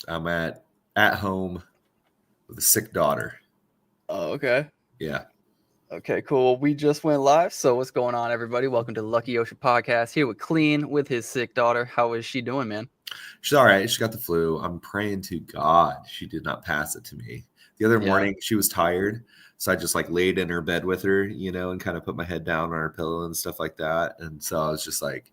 I'm at home with a sick daughter. Oh, okay. Yeah. Okay, cool. We just went live. So what's going on, everybody? Welcome to the Lucky Ocean Podcast. Here with Clean with his sick daughter. How is she doing, man? She's all right. She got the flu. I'm praying to God she did not pass it to me. The other morning, she was tired. So I just like laid in her bed with her, and kind of put my head down on her pillow and stuff like that. And so I was just like,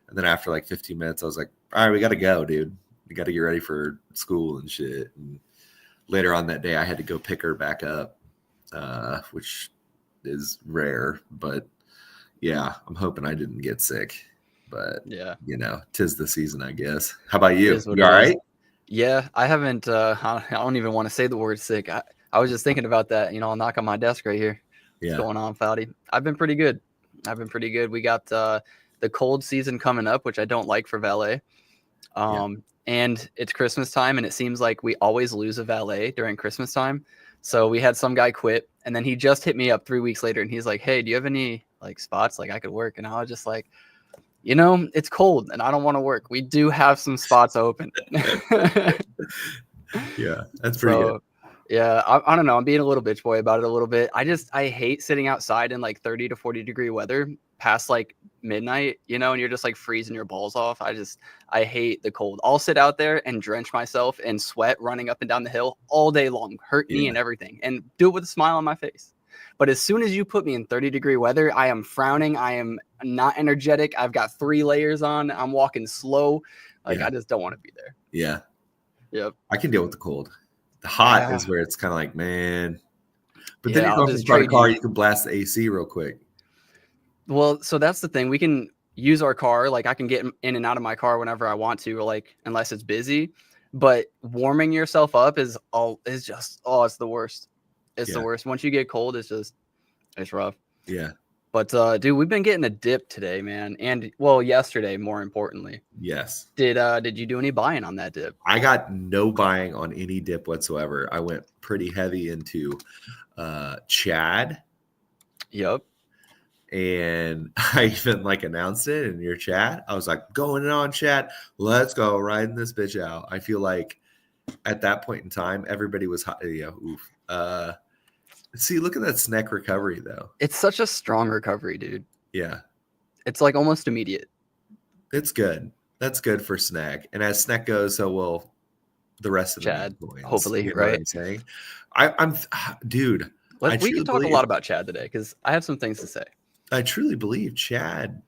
and then after like 15 minutes, I was like, all right, we got to go, dude. We got to get ready for school and shit. And later on that day, I had to go pick her back up, which is rare. But yeah, I'm hoping I didn't get sick. But, yeah, 'tis the season, I guess. How about you? It is what You it all is. right? Yeah, I haven't. I don't even want to say the word sick. I was just thinking about that. I'll knock on my desk right here. What's going on, Foudy? I've been pretty good. We got the cold season coming up, which I don't like for valet. And it's Christmas time, and it seems like we always lose a valet during Christmas time. So we had some guy quit, and then he just hit me up 3 weeks later, and he's like, "Hey, do you have any like spots like I could work?" And I was just like, it's cold, and I don't want to work. We do have some spots open. Yeah, that's pretty good. Yeah, I don't know. I'm being a little bitch boy about it a little bit. I hate sitting outside in like 30 to 40 degree weather past like midnight, and you're just like freezing your balls off. I hate the cold. I'll sit out there and drench myself in sweat running up and down the hill all day long, hurt me and everything, and do it with a smile on my face. But as soon as you put me in 30 degree weather, I am frowning. I am not energetic. I've got 3 layers on. I'm walking slow. I just don't want to be there. Yeah. Yep. I can deal with the cold. The hot is where it's kind of like, man. But then you don't start a car, you can blast the AC real quick. Well, so that's the thing. We can use our car. Like I can get in and out of my car whenever I want to, or like unless it's busy. But warming yourself up is just it's the worst. It's the worst. Once you get cold, it's rough. Yeah. But dude, we've been getting a dip today, man. And yesterday, more importantly. Yes. Did you do any buying on that dip? I got no buying on any dip whatsoever. I went pretty heavy into Chad. Yep. And I even like announced it in your chat. I was like, going on, chat. Let's go riding this bitch out. I feel like at that point in time, everybody was hot. See, look at that SNEC recovery, though. It's such a strong recovery, dude. Yeah. It's like almost immediate. It's good. That's good for SNEC. And as SNEC goes, so will the rest of Chad, the coins, hopefully, you know right? what I'm saying? I'm dude. We can talk a lot about Chad today because I have some things to say. I truly believe Chad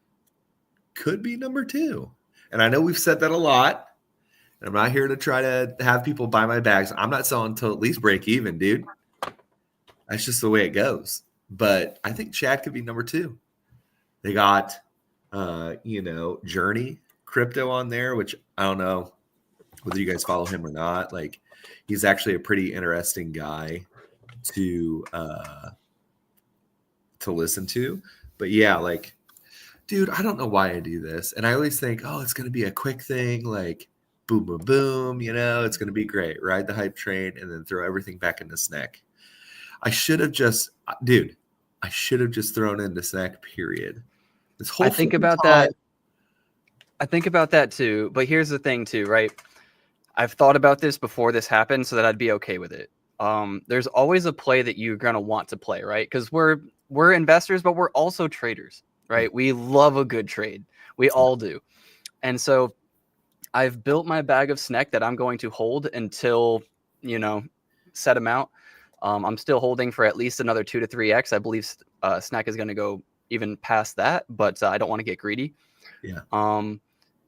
could be number 2. And I know we've said that a lot. And I'm not here to try to have people buy my bags. I'm not selling until at least break even, dude. That's just the way it goes. But I think Chad could be number 2. They got, Journey Crypto on there, which I don't know whether you guys follow him or not. Like, he's actually a pretty interesting guy to listen to. But yeah, like, dude, I don't know why I do this. And I always think, it's going to be a quick thing. Like, boom, boom, boom. It's going to be great. Ride the hype train and then throw everything back into SNEC. I should have just thrown into SNEC, period. This whole I think about that. I think about that too. But here's the thing too, right? I've thought about this before this happened so that I'd be okay with it. There's always a play that you're going to want to play, right? Because we're investors, but we're also traders, right? We love a good trade. We all do. And so I've built my bag of SNEC that I'm going to hold until, set amount. I'm still holding for at least another 2 to 3x. I believe SNEC is going to go even past that, but I don't want to get greedy. Yeah.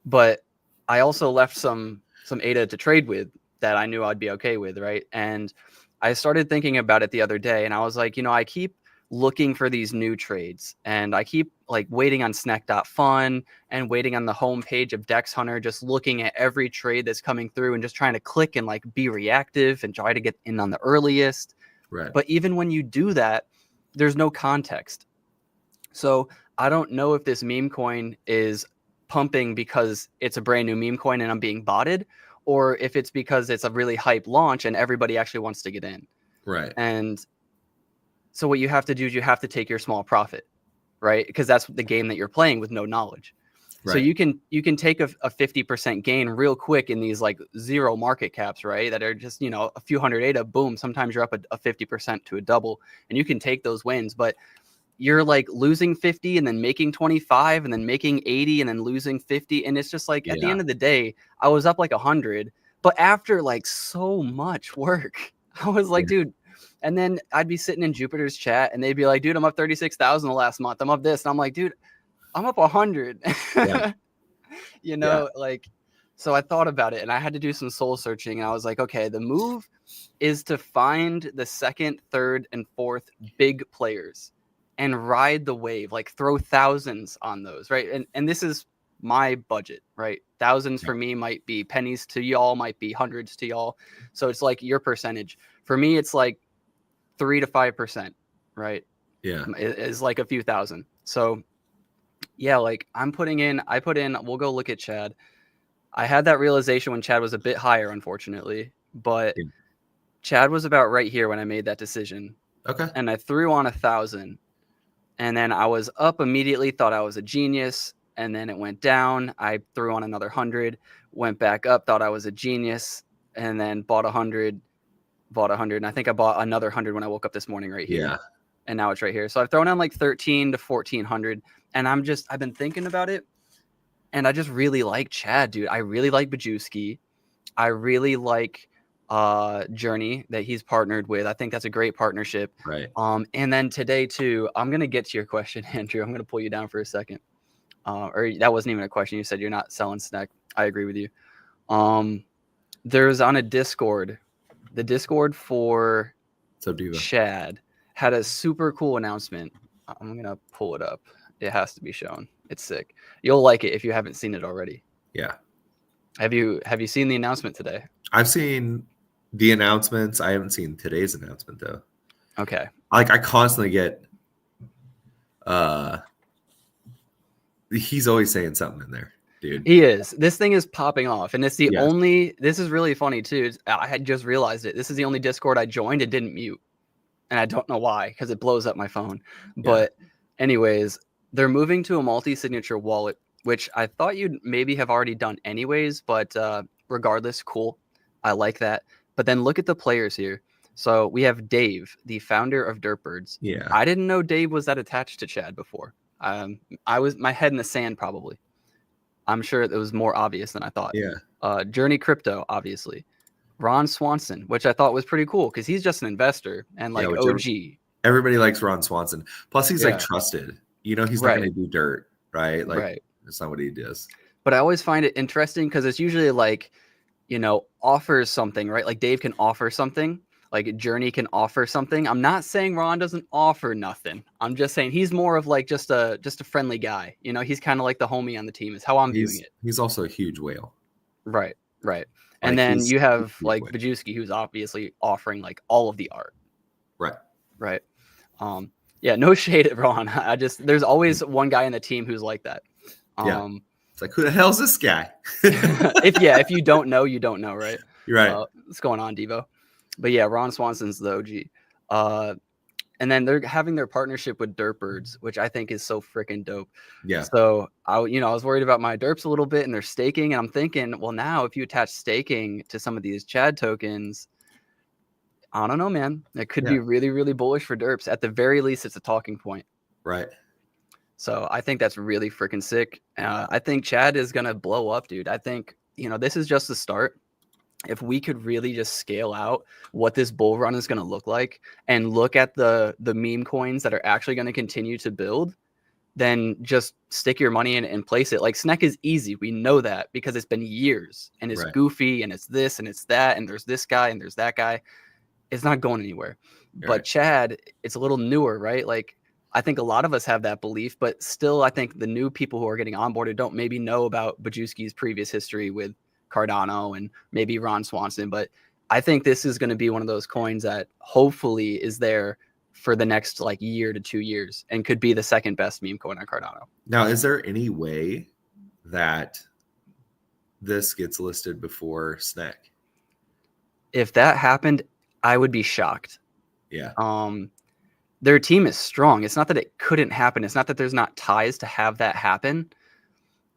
But I also left some ADA to trade with that I knew I'd be okay with, right? And I started thinking about it the other day, and I was like, I keep looking for these new trades, and I keep like waiting on SNEC.fun and waiting on the homepage of Dex Hunter, just looking at every trade that's coming through and just trying to click and like be reactive and try to get in on the earliest. Right. But even when you do that, there's no context. So I don't know if this meme coin is pumping because it's a brand new meme coin and I'm being botted, or if it's because it's a really hype launch and everybody actually wants to get in. Right. And so what you have to do is you have to take your small profit, right? Because that's the game that you're playing with no knowledge. So you can take a 50% gain real quick in these like zero market caps, right? That are just, a few hundred ADA, boom. Sometimes you're up a 50% to a double, and you can take those wins, but you're like losing 50 and then making 25 and then making 80 and then losing 50. And it's just like, at the end of the day, I was up like 100, but after like so much work, I was like, dude. And then I'd be sitting in Jupiter's chat and they'd be like, dude, I'm up 36,000 the last month. I'm up this. And I'm like, dude, I'm up 100. Yeah. Like, so I thought about it and I had to do some soul searching, and I was like, okay, the move is to find the second, third, and fourth big players and ride the wave, like throw thousands on those, right? And this is my budget, right? Thousands for me might be pennies to y'all, might be hundreds to y'all. So it's like your percentage. For me, it's like 3 to 5%, right? Yeah. Is like a few thousand. So yeah, like I put in, we'll go look at Chad. I had that realization when Chad was a bit higher, unfortunately, but Chad was about right here when I made that decision. Okay. And I threw on 1,000, and then I was up immediately, thought I was a genius. And then it went down. I threw on another 100, went back up, thought I was a genius, and then bought 100. And I think I bought another 100 when I woke up this morning right here. Yeah. And now it's right here. So I've thrown on like 13 to 1,400, and I've been thinking about it, and I just really like Chad, dude. I really like Bajewski. I really like Journey that he's partnered with. I think that's a great partnership. Right. And then today too, I'm gonna get to your question, Andrew. I'm gonna pull you down for a second. Or that wasn't even a question. You said you're not selling snack. I agree with you. There's on a Discord, the Discord for Chad had a super cool announcement. I'm gonna pull it up. It has to be shown. It's sick. You'll like it if you haven't seen it already. Yeah. Have you seen the announcement today? I've seen the announcements. I haven't seen today's announcement though. Okay. Like I constantly get he's always saying something in there, dude. He is. This thing is popping off, and it's the only. This is really funny too. I had just realized it. This is the only Discord I joined and didn't mute, and I don't know why, because it blows up my phone. But anyways, they're moving to a multi-signature wallet, which I thought you'd maybe have already done anyways. But regardless, cool. I like that. But then look at the players here. So we have Dave, the founder of Dirtbirds. Yeah. I didn't know Dave was that attached to Chad before. I was my head in the sand probably. I'm sure it was more obvious than I thought. Yeah. Journey Crypto, obviously. Ron Swanson, which I thought was pretty cool because he's just an investor and like OG. Everybody likes Ron Swanson. Plus, he's like trusted. He's not going to do dirt, right? Like that's not what he does. But I always find it interesting because it's usually like, offers something, right? Like Dave can offer something. Like Journey can offer something. I'm not saying Ron doesn't offer nothing. I'm just saying he's more of like just a friendly guy. He's kind of like the homie on the team is how I'm viewing it. He's also a huge whale. Right. And then you have like Bajewski, who's obviously offering like all of the art. Right. Yeah, no shade at Ron. There's always one guy in the team who's like that. It's like, who the hell's this guy? if you don't know, you don't know, right? You're right. What's going on, Devo? But yeah, Ron Swanson's the OG. And then they're having their partnership with Dirtbirds, which I think is so freaking dope. Yeah. So I was worried about my derps a little bit, and they're staking, and I'm thinking, well, now if you attach staking to some of these Chad tokens, I don't know, man. It could be really, really bullish for derps. At the very least, it's a talking point. Right. So I think that's really freaking sick. I think Chad is gonna blow up, dude. I think this is just the start. If we could really just scale out what this bull run is going to look like and look at the meme coins that are actually going to continue to build, then just stick your money in and place it. Like Snek is easy. We know that because it's been years and it's goofy and it's this and it's that. And there's this guy and there's that guy. It's not going anywhere. But Chad, it's a little newer, right? Like I think a lot of us have that belief, but still I think the new people who are getting onboarded don't maybe know about Bajewski's previous history with Cardano and maybe Ron Swanson, but I think this is going to be one of those coins that hopefully is there for the next like year to 2 years and could be the second best meme coin on Cardano. Now, is there any way that this gets listed before Snek? If that happened, I would be shocked. Yeah. Their team is strong. It's not that it couldn't happen. It's not that there's not ties to have that happen.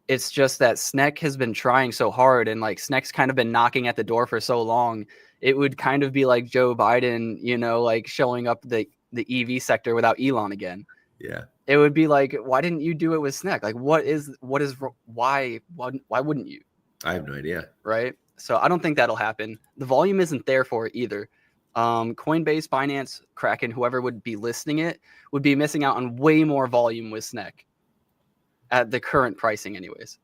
It's just that SNEC has been trying so hard, and like SNEC's kind of been knocking at the door for so long. It would kind of be like Joe Biden, like showing up the EV sector without Elon again. Yeah. It would be like, why didn't you do it with SNEC? Like, why wouldn't you? I have no idea. Right. So I don't think that'll happen. The volume isn't there for it either. Coinbase, Binance, Kraken, whoever would be listing it would be missing out on way more volume with SNEC at the current pricing anyways.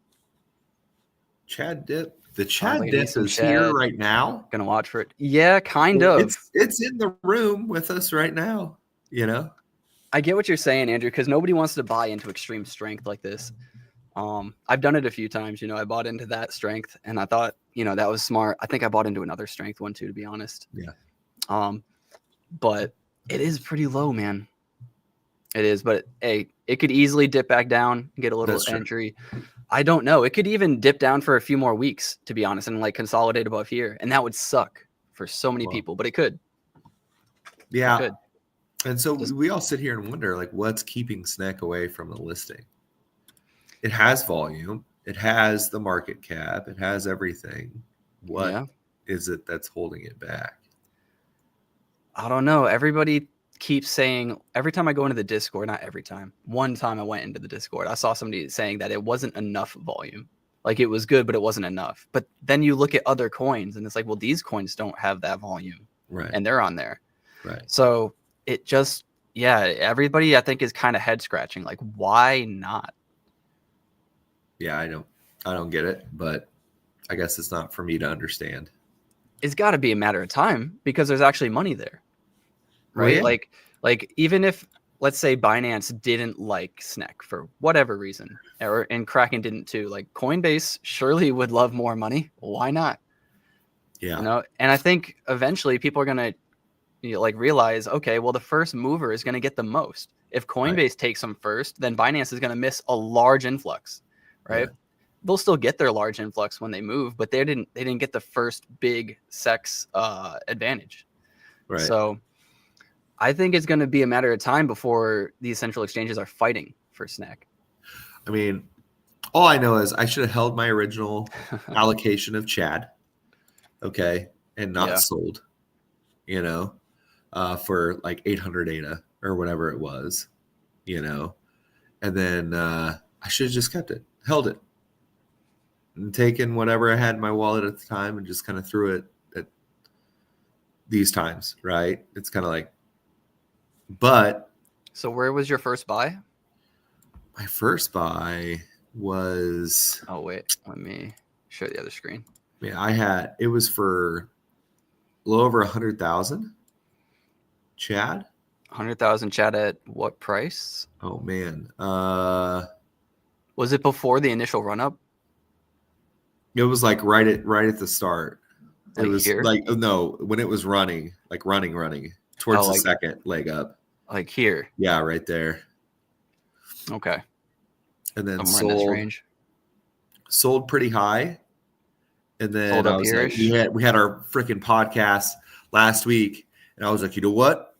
Chad dip. The Chad dip is Chad. here right now. Gonna watch for it. Yeah, kind of. It's in the room with us right now, I get what you're saying, Andrew, because nobody wants to buy into extreme strength like this. I've done it a few times. I bought into that strength and I thought, that was smart. I think I bought into another strength one too, to be honest. Yeah. But it is pretty low, man. It is, but hey, it could easily dip back down, get a little entry. I don't know. It could even dip down for a few more weeks, to be honest, and like consolidate above here. And that would suck for so many people, but it could. Yeah. It could. And so we all sit here and wonder, like, what's keeping SNEC away from the listing? It has volume. It has the market cap. It has everything. What is it that's holding it back? I don't know. Everybody keeps saying, every time I go into the Discord, not every time, one time I went into the Discord, I saw somebody saying that it wasn't enough volume. Like it was good, but it wasn't enough. But then you look at other coins and it's like, well, these coins don't have that volume. Right. And they're on there. Right. So it just, everybody I think is kind of head scratching. Like, why not? Yeah, I don't get it, but I guess it's not for me to understand. It's got to be a matter of time because there's actually money there. Right. Well, yeah. Like even if, let's say Binance didn't like SNEC for whatever reason, and Kraken didn't too, like Coinbase surely would love more money. Why not? Yeah. And I think eventually people are going to realize, okay, well, the first mover is going to get the most. If Coinbase takes them first, then Binance is going to miss a large influx, right? Yeah. They'll still get their large influx when they move, but they didn't get the first big SEX advantage. Right. So I think it's going to be a matter of time before these central exchanges are fighting for SNEC. I mean, all I know is I should have held my original allocation of Chad, okay, and not sold, for like 800 ADA or whatever it was, and then I should have just kept it, held it, and taken whatever I had in my wallet at the time and just kind of threw it at these times, right? It's kind of like, but. So where was your first buy? My first buy was. Oh, wait, let me show the other screen. Yeah, it was for a little over 100,000 Chad. 100,000 Chad at what price? Oh, man. Was it before the initial run up? It was like right at the start. Like it was here? Like, no, when it was running towards the second leg up. Like here. Yeah, right there. Okay. And then somewhere in this range. Sold pretty high. And then I was like, we had our freaking podcast last week, and I was like, you know what?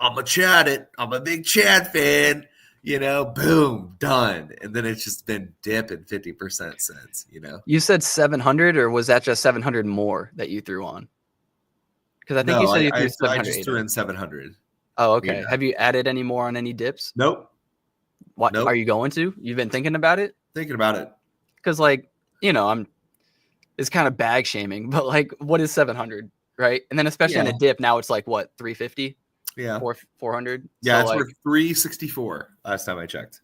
I'm a big Chad fan. Boom, done. And then it's just been dipping 50% since, You said 700, or was that just 700 more that you threw on? Because I think you said you threw 700. I just threw in 700. Oh, okay. Yeah. Have you added any more on any dips? Nope. What are you going to? You've been thinking about it? Thinking about it. Because it's kind of bag shaming, but like, what is 700, right? And then especially on a dip, now it's like what, 350? Yeah. 400? Yeah, so it's worth 364 last time I checked.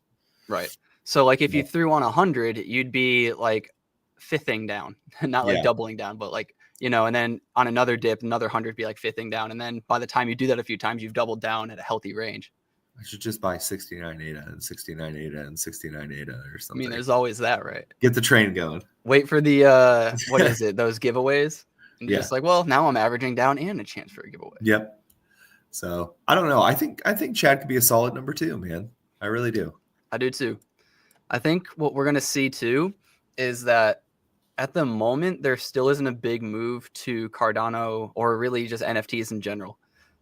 Right. So like if you threw on 100, you'd be like fifthing down, not like doubling down, but like, and then on another dip, another 100 be like fifthing down. And then by the time you do that a few times, you've doubled down at a healthy range. I should just buy 69 ADA and 69 ADA and 69 ADA or something. I mean, there's always that, right? Get the train going. Wait for the, what is it? Those giveaways. And just like, well, now I'm averaging down and a chance for a giveaway. Yep. So I don't know. I think Chad could be a solid number 2, man. I really do. I do too. I think what we're going to see too is that at the moment, there still isn't a big move to Cardano or really just NFTs in general.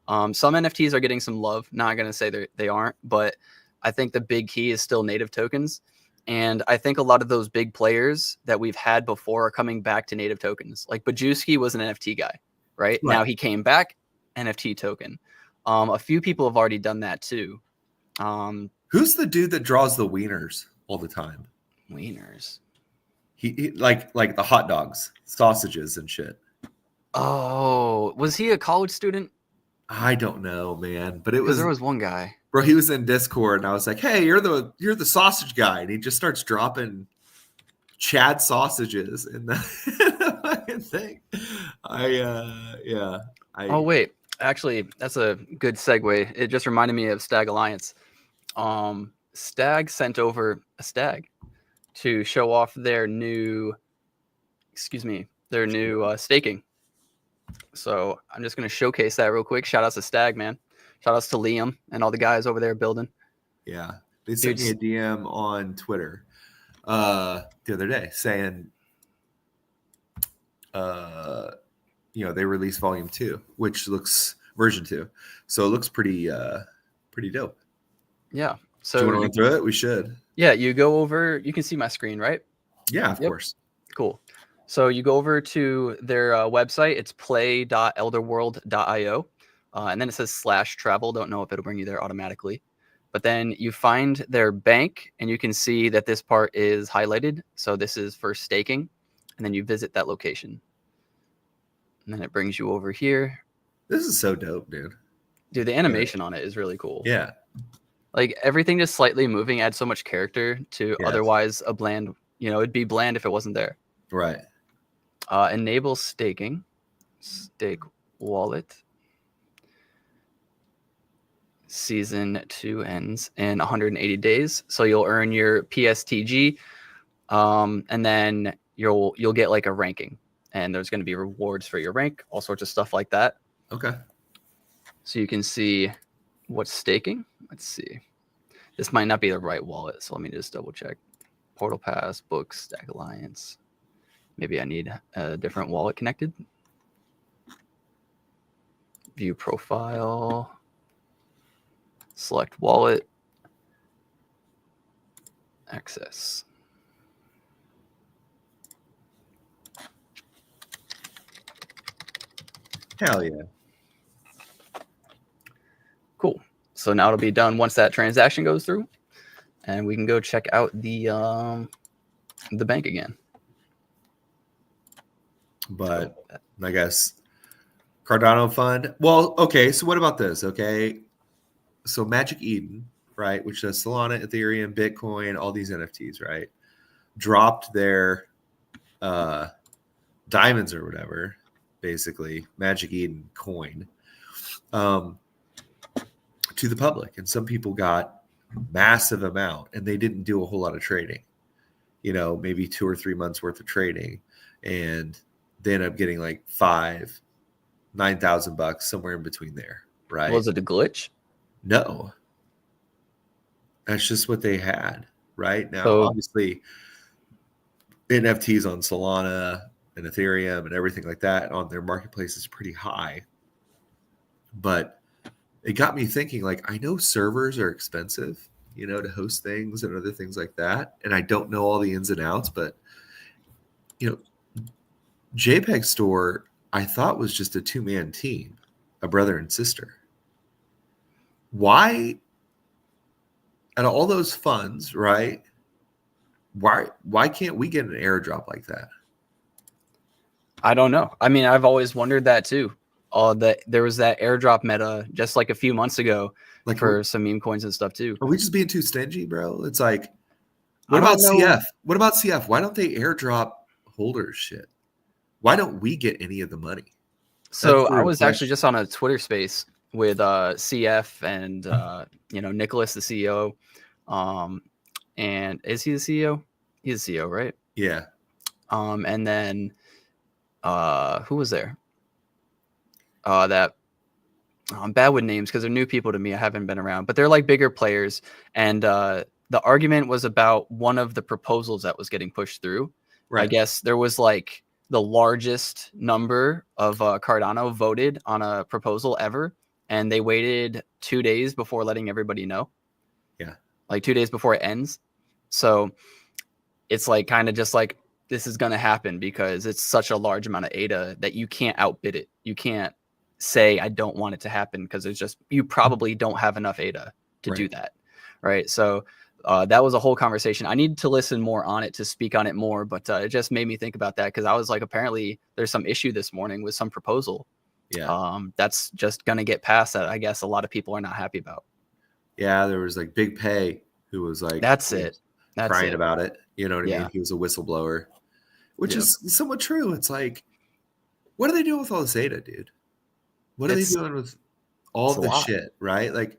Some NFTs are getting some love. Not going to say they aren't, but I think the big key is still native tokens. And I think a lot of those big players that we've had before are coming back to native tokens. Like Bajewski was an NFT guy, right? Now he came back, NFT token. A few people have already done that too. Who's the dude that draws the wieners all the time? Wieners. He like the hot dogs, sausages, and shit. Oh, was he a college student? I don't know, man, but it was. There was one guy, bro. He was in Discord, and I was like, "Hey, you're the sausage guy," and he just starts dropping Chad sausages in the fucking thing. Oh wait, actually, that's a good segue. It just reminded me of Stag Alliance. Stag sent over a stag to show off their new, staking. So I'm just going to showcase that real quick. Shout outs to Stag, man. Shout outs to Liam and all the guys over there building. Yeah. They sent me a DM on Twitter the other day saying, they released volume 2, which looks version 2. So it looks pretty dope. Yeah. So do you want to run through it? We should. Yeah. You go over, you can see my screen, right? Yeah, of course. Cool. So you go over to their website. It's play.elderworld.io. And then it says /travel. Don't know if it'll bring you there automatically. But then you find their bank, and you can see that this part is highlighted. So this is for staking. And then you visit that location. And then it brings you over here. This is so dope, dude. Dude, the animation on it is really cool. Yeah. Like everything just slightly moving adds so much character to otherwise a bland, it'd be bland if it wasn't there. Right. Enable staking. Stake wallet. Season 2 ends in 180 days. So you'll earn your PSTG. And then you'll get like a ranking. And there's going to be rewards for your rank, all sorts of stuff like that. Okay. So you can see what's staking. Let's see. This might not be the right wallet, so let me just double check. Portal Pass, Books, Stag Alliance. Maybe I need a different wallet connected. View profile. Select wallet. Access. Hell yeah. Cool. So now it'll be done once that transaction goes through, and we can go check out the bank again. But I guess Cardano Fund. Well, okay. So what about this? Okay. So Magic Eden, right, which does Solana, Ethereum, Bitcoin, all these NFTs, right, dropped their diamonds or whatever, basically Magic Eden coin, to the public, and some people got massive amount, and they didn't do a whole lot of trading. Maybe 2 or 3 months worth of trading, and they end up getting like $9,000 somewhere in between there, right? Was it a glitch? No, that's just what they had right now. So, obviously, NFTs on Solana and Ethereum and everything like that on their marketplace is pretty high. But it got me thinking, like, I know servers are expensive, to host things and other things like that. And I don't know all the ins and outs, but, JPEG Store, I thought was just a 2-man team, a brother and sister. Why, out of all those funds, right? Why can't we get an airdrop like that? I don't know. I mean, I've always wondered that too. There was that airdrop meta just like a few months ago, like for some meme coins and stuff too. Are we just being too stingy, bro? It's like, what about CF? What about CF? Why don't they airdrop holders shit? Why don't we get any of the money? So I was actually just on a Twitter space with CF and Nicholas, the CEO. And is he the CEO? He's the CEO, right? Yeah. And then who was there? I'm bad with names because they're new people to me. I haven't been around, but they're like bigger players. And the argument was about one of the proposals that was getting pushed through. Right. I guess there was like the largest number of Cardano voted on a proposal ever, and they waited 2 days before letting everybody know. Yeah. Like 2 days before it ends. So it's like kind of just like this is going to happen because it's such a large amount of ADA that you can't outbid it. You can't say I don't want it to happen because it's just you probably don't have enough ADA to do that, right? So that was a whole conversation. I need to listen more on it to speak on it more, but it just made me think about that because I was like, apparently there's some issue this morning with some proposal. Yeah. That's just going to get passed that I guess a lot of people are not happy about. Yeah, there was like Big Pay who was like That's it. That's crying it. about it. You know what I Yeah. mean? He was a whistleblower, which is somewhat true. It's like, what are they doing with all this data, dude? What are they doing with all this shit, right? Like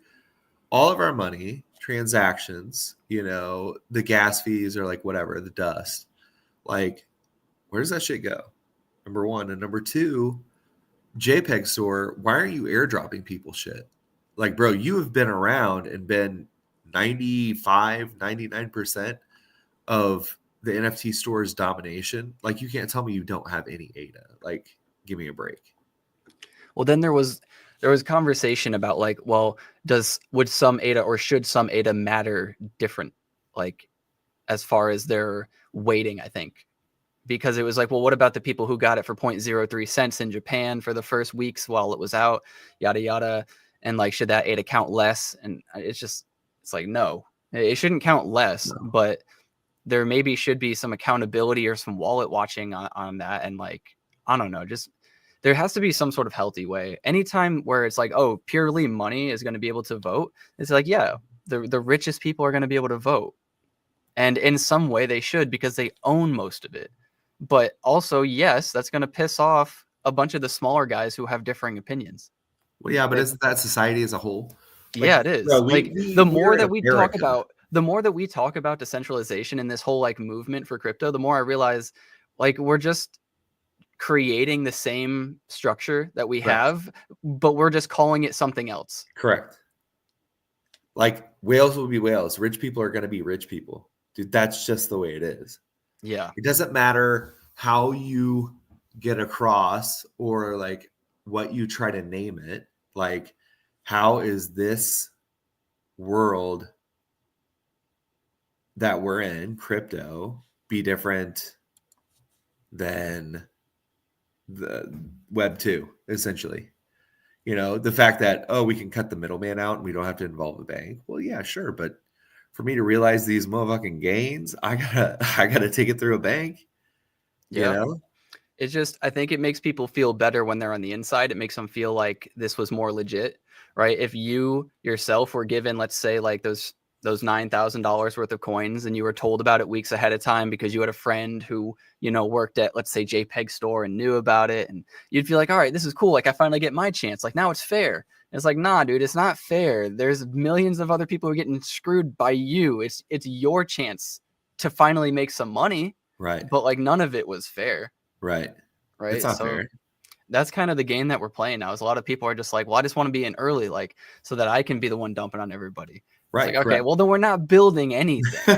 all of our money, transactions, you know, the gas fees or like whatever, the dust. Like, where does that shit go? Number one. And number two, JPEG store, why aren't you airdropping people shit? Like, bro, you have been around and been 95, 99% of the NFT store's domination. Like, you can't tell me you don't have any ADA. Like, give me a break. Well, then there was conversation about like, well, would some ADA or should some ADA matter different, like as far as their weighting, I think. Because it was like, well, what about the people who got it for 0.03 cents in Japan for the first weeks while it was out, yada, yada. And like, should that ADA count less? And it's like, no, it shouldn't count less, but there maybe should be some accountability or some wallet watching on that. And like, I don't know, just there has to be some sort of healthy way. Anytime where it's like, oh, purely money is going to be able to vote. It's like, yeah, the richest people are going to be able to vote. And in some way they should because they own most of it. But also, yes, that's going to piss off a bunch of the smaller guys who have differing opinions. Well, yeah, but isn't that society as a whole? Like, yeah, it is. Bro, the more that we talk about decentralization in this whole like movement for crypto, the more I realize like we're just creating the same structure that we have, but we're just calling it something else. Correct. Like whales will be whales. Rich people are going to be rich people. Dude, that's just the way it is. Yeah. It doesn't matter how you get across or like what you try to name it. Like, how is this world that we're in, crypto, be different than the Web 2, essentially? You know, the fact that, oh, we can cut the middleman out and we don't have to involve the bank. Well, yeah, sure. But for me to realize these motherfucking gains, I gotta take it through a bank. You know? It's just, I think it makes people feel better when they're on the inside. It makes them feel like this was more legit, right? If you yourself were given, let's say, like those $9,000 worth of coins and you were told about it weeks ahead of time because you had a friend who, you know, worked at, let's say, JPEG store and knew about it, and you'd feel like, all right, this is cool. Like I finally get my chance. Like now it's fair. And it's like, nah, dude, it's not fair. There's millions of other people who are getting screwed by you. It's your chance to finally make some money. Right. But like none of it was fair. Right. Right. It's not fair. That's kind of the game that we're playing now. Is a lot of people are just like, well, I just want to be in early, like so that I can be the one dumping on everybody. Right. Like, okay, well then we're not building anything.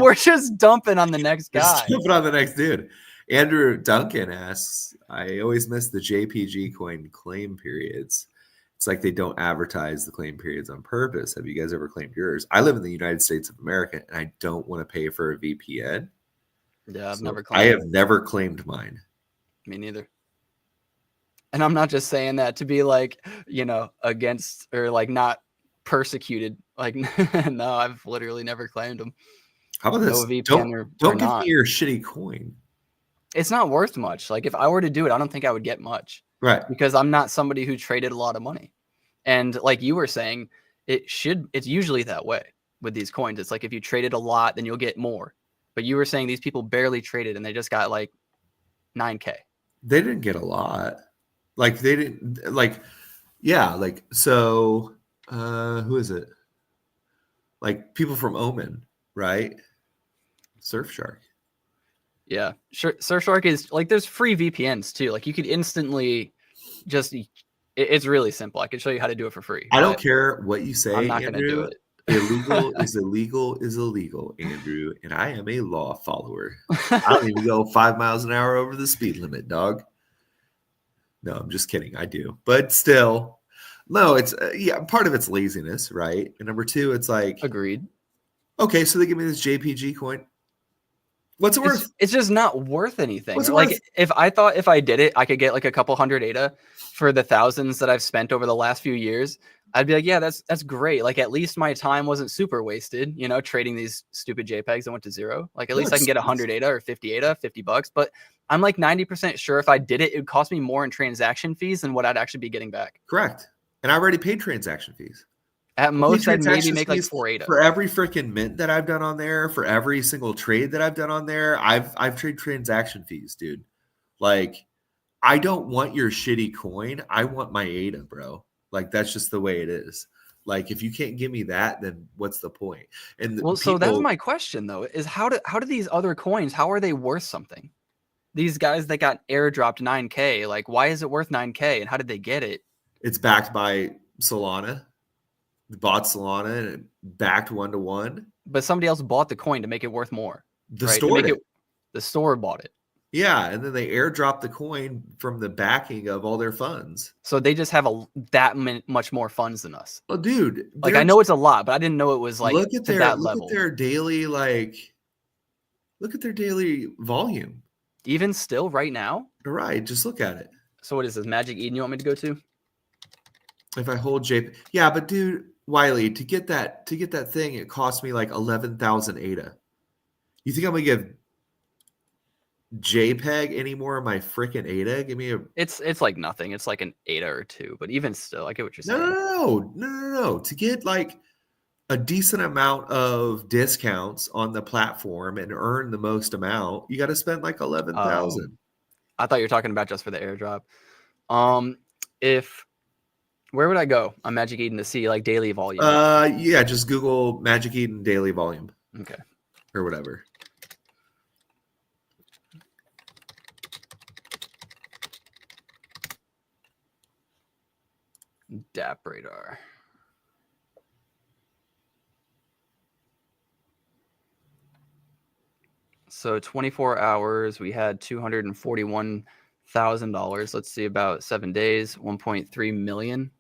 We're just dumping on the next guy. Just dumping on the next dude. Andrew Duncan asks, I always miss the JPG coin claim periods. It's like they don't advertise the claim periods on purpose. Have you guys ever claimed yours? I live in the United States of America and I don't want to pay for a VPN. Yeah, I've So never claimed. I have never claimed mine. Me neither. And I'm not just saying that to be like, you know, against or like not persecuted. Like, no, I've literally never claimed them. How about no this? VPN don't give me your shitty coin. It's not worth much. Like if I were to do it, I don't think I would get much. Right. Because I'm not somebody who traded a lot of money. And like you were saying, it's usually that way with these coins. It's like if you traded a lot, then you'll get more. But you were saying these people barely traded and they just got like 9K. They didn't get a lot. Like they didn't like, yeah, like so who is it? Like people from Omen, right? Surfshark. Yeah. Surfshark is like there's free VPNs too. Like you could instantly just it's really simple. I can show you how to do it for free. I don't care what you say. I'm not going to do it. Illegal is illegal, Andrew, and I am a law follower. I don't even go 5 miles an hour over the speed limit, dog. No, I'm just kidding. I do, but still, no. It's yeah. Part of it's laziness, right? And number two, it's like agreed. Okay, so they give me this JPG coin. What's it worth? It's just not worth anything. What's it Like worth? if I thought if I did it, I could get like a couple hundred ADA for the thousands that I've spent over the last few years. I'd be like, yeah, that's great. Like at least my time wasn't super wasted, trading these stupid JPEGs that went to zero. Like at No, least I can get 100 ADA or 50 ADA, $50. But I'm like 90% sure if I did it, it would cost me more in transaction fees than what I'd actually be getting back. correct. And I already paid transaction fees. At most, I'd maybe Transaction make like fees 4 ADA. for every freaking mint that I've done on there, for every single trade that I've done on there. I've traded transaction fees, dude. Like, I don't want your shitty coin. I want my ADA, bro. Like, that's just the way it is. Like, if you can't give me that, then what's the point? And Well, so that's my question though: is how do these other coins? How are they worth something? These guys that got airdropped 9K, like why is it worth 9K and how did they get it? It's backed by Solana. Bought Solana and it backed 1-to-1. But somebody else bought the coin to make it worth more. The right? store did. The store bought it. Yeah, and then they airdropped the coin from the backing of all their funds. So they just have that much more funds than us. Well, dude, like I know it's a lot, but I didn't know it was like look at that level. Look at their daily look at their daily volume. Even still, right now. Right, just look at it. So what is this Magic Eden you want me to go to? If I hold JPEG, yeah, but dude, Wiley, to get that thing, it cost me like 11,000 ADA. You think I'm gonna give JPEG any more of my freaking ADA? Give me a. It's like nothing. It's like an ADA or two, but even still, I get what you're saying. No. To get like a decent amount of discounts on the platform and earn the most amount, you got to spend like 11,000. I thought you were talking about just for the airdrop. Where would I go on Magic Eden to see like daily volume? Yeah, just Google Magic Eden daily volume. Okay. Or whatever. DAP radar. So 24 hours, we had $241,000. Let's see, about 7 days, 1.3 million.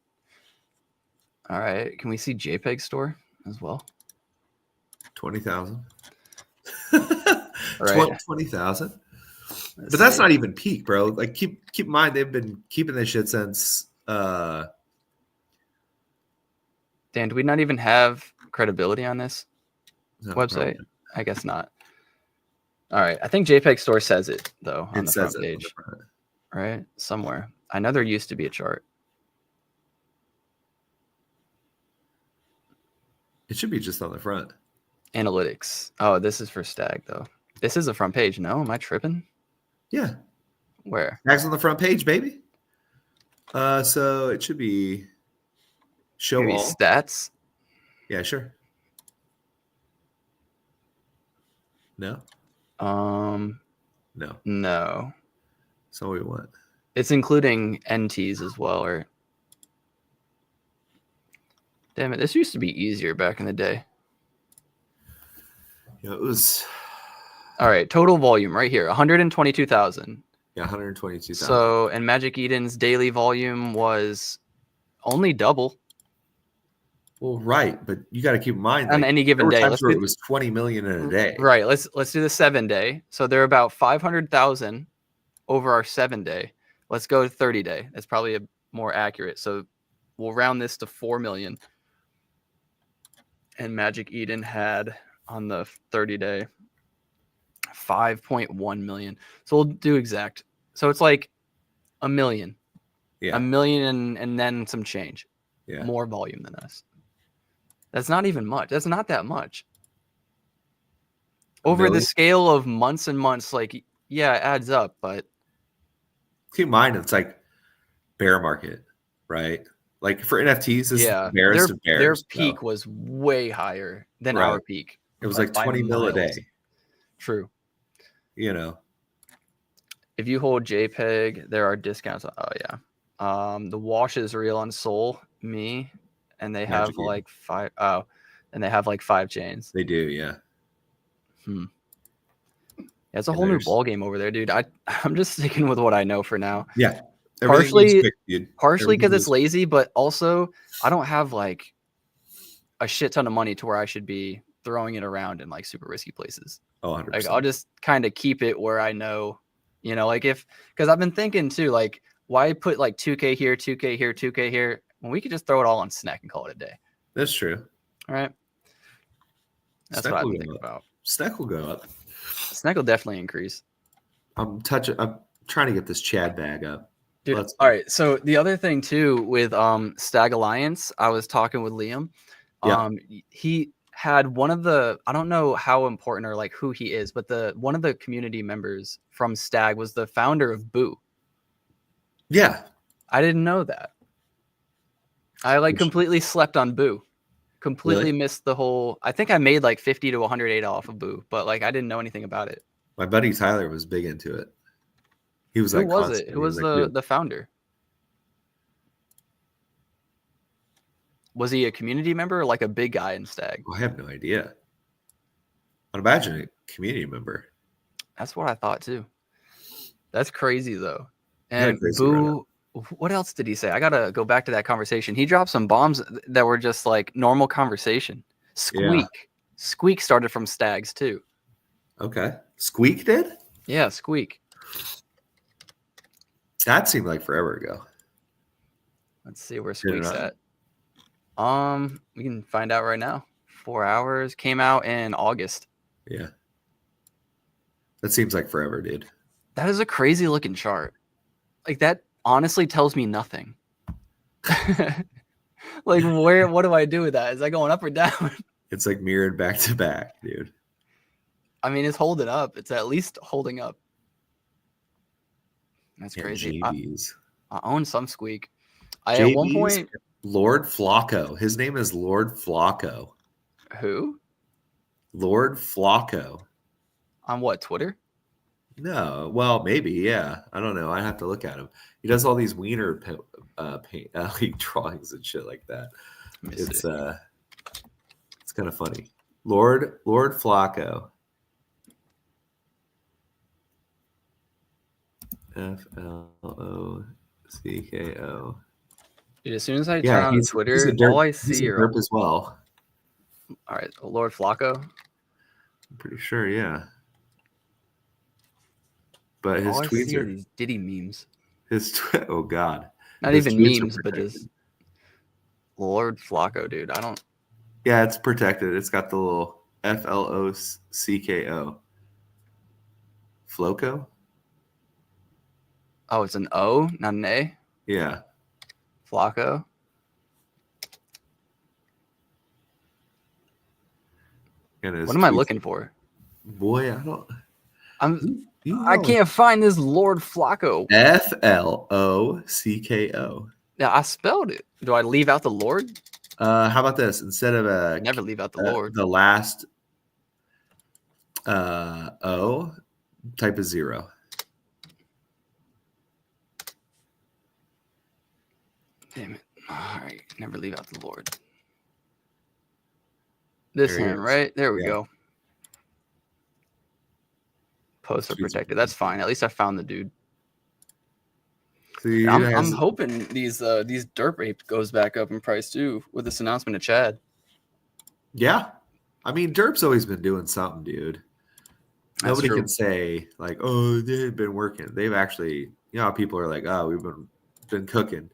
All right. Can we see JPEG store as well? 20,000. Right. 20,000. But that's not even peak, bro. Like keep in mind they've been keeping this shit since Dan, do we not even have credibility on this website? Probably. I guess not. All right. I think JPEG store says it though on the front page. Right? Somewhere. I know there used to be a chart. It should be just on the front. Analytics. Oh, this is for Stag though. This is the front page. No, am I tripping? Yeah. Where? Stag's on the front page, baby. So it should be show maybe all stats. Yeah, sure. No. No. So we want. It's including NTs as well, or. Damn it! This used to be easier back in the day. Yeah, it was. All right, total volume right here, 122,000. Yeah, 122,000. So, and Magic Eden's daily volume was only double. Well, right, but you got to keep in mind on any given day. It was 20 million in a day. Right. Let's do the 7 day. So they're about 500,000 over our 7 day. Let's go to 30 day. That's probably more accurate. So we'll round this to 4 million. And Magic Eden had on the 30 day 5.1 million. So we'll do exact. So it's like a million. Yeah. A million and then some change. Yeah. More volume than us. That's not even much. That's not that much. Over the scale of months and months, like, yeah, it adds up, but keep in mind it's like bear market, right? Like for NFTs, this is the barest of bears. Their peak was way higher than our peak. It was like 20 mil a day. True. You know. If you hold JPEG, there are discounts. Oh yeah. The wash is real on Sol, me, and they have like 5. Oh, and they have like 5 chains. They do, yeah. Yeah, it's a whole new ball game over there, dude. I'm just sticking with what I know for now. Yeah. Partially because it's lazy, but also I don't have like a shit ton of money to where I should be throwing it around in like super risky places. Oh, 100%. Like I'll just kind of keep it where I know, like because I've been thinking too, like why put like 2K here, 2K here, 2K here when we could just throw it all on Snack and call it a day. That's true. All right. That's Snack what I've will been go thinking up. about. Snack will go up. Snack will definitely increase. I'm trying to get this Chad bag up. Dude, all right. So the other thing too with Stag Alliance, I was talking with Liam. Yeah. He had one of the, I don't know how important or like who he is, but one of the community members from Stag was the founder of Boo. Yeah. I didn't know that. I like completely slept on Boo. Completely missed the whole. I think I made like 50 to 108 off of Boo, but like I didn't know anything about it. My buddy Tyler was big into it. He was Who like, was it? Who was the founder? Was he a community member or like a big guy in Stag? I have no idea. I'd imagine a community member. That's what I thought too. That's crazy though. And Boo, what else did he say? I gotta go back to that conversation. He dropped some bombs that were just like normal conversation. Squeak started from Stags too. Okay. Squeak did? Yeah, Squeak. That seemed like forever ago. Let's see where Squeak's at. We can find out right now. 4 hours. Came out in August. Yeah. That seems like forever, dude. That is a crazy looking chart. Like that honestly tells me nothing. Like what do I do with that? Is that going up or down? It's like mirrored back to back, dude. I mean, it's holding up. It's at least holding up. That's crazy. I own some Squeak. At one point, Lord Flacco. His name is Lord Flacco. Who? Lord Flacco. On what, Twitter? No. Well, maybe, yeah. I don't know. I have to look at him. He does all these wiener paint like drawings and shit like that. It's kind of funny. Lord Flacco. Flocko. Dude, as soon as I turn on Twitter, all I see are derp as well. All right, Lord Flacco. I'm pretty sure, yeah. But his tweets are these Diddy memes. Oh god, not even memes, but just Lord Flacco, dude. I don't. Yeah, it's protected. It's got the little Flocko. Floco. Oh, it's an O, not an A. Yeah. Flacco. What am I looking for? Boy, I don't. I can't find this Lord Flacco. Flocko. Yeah, I spelled it. Do I leave out the Lord? How about this? Instead of never leave out the Lord. The last O, type a 0. Damn it. All right. Never leave out the Lord. This one, right? There we go. Posts are protected. That's fine. At least I found the dude. See, I'm hoping these derp ape goes back up in price too with this announcement of Chad. Yeah. I mean, derp's always been doing something, dude. Nobody can say like, oh, they've been working. They've actually, how people are like, oh, we've been cooking.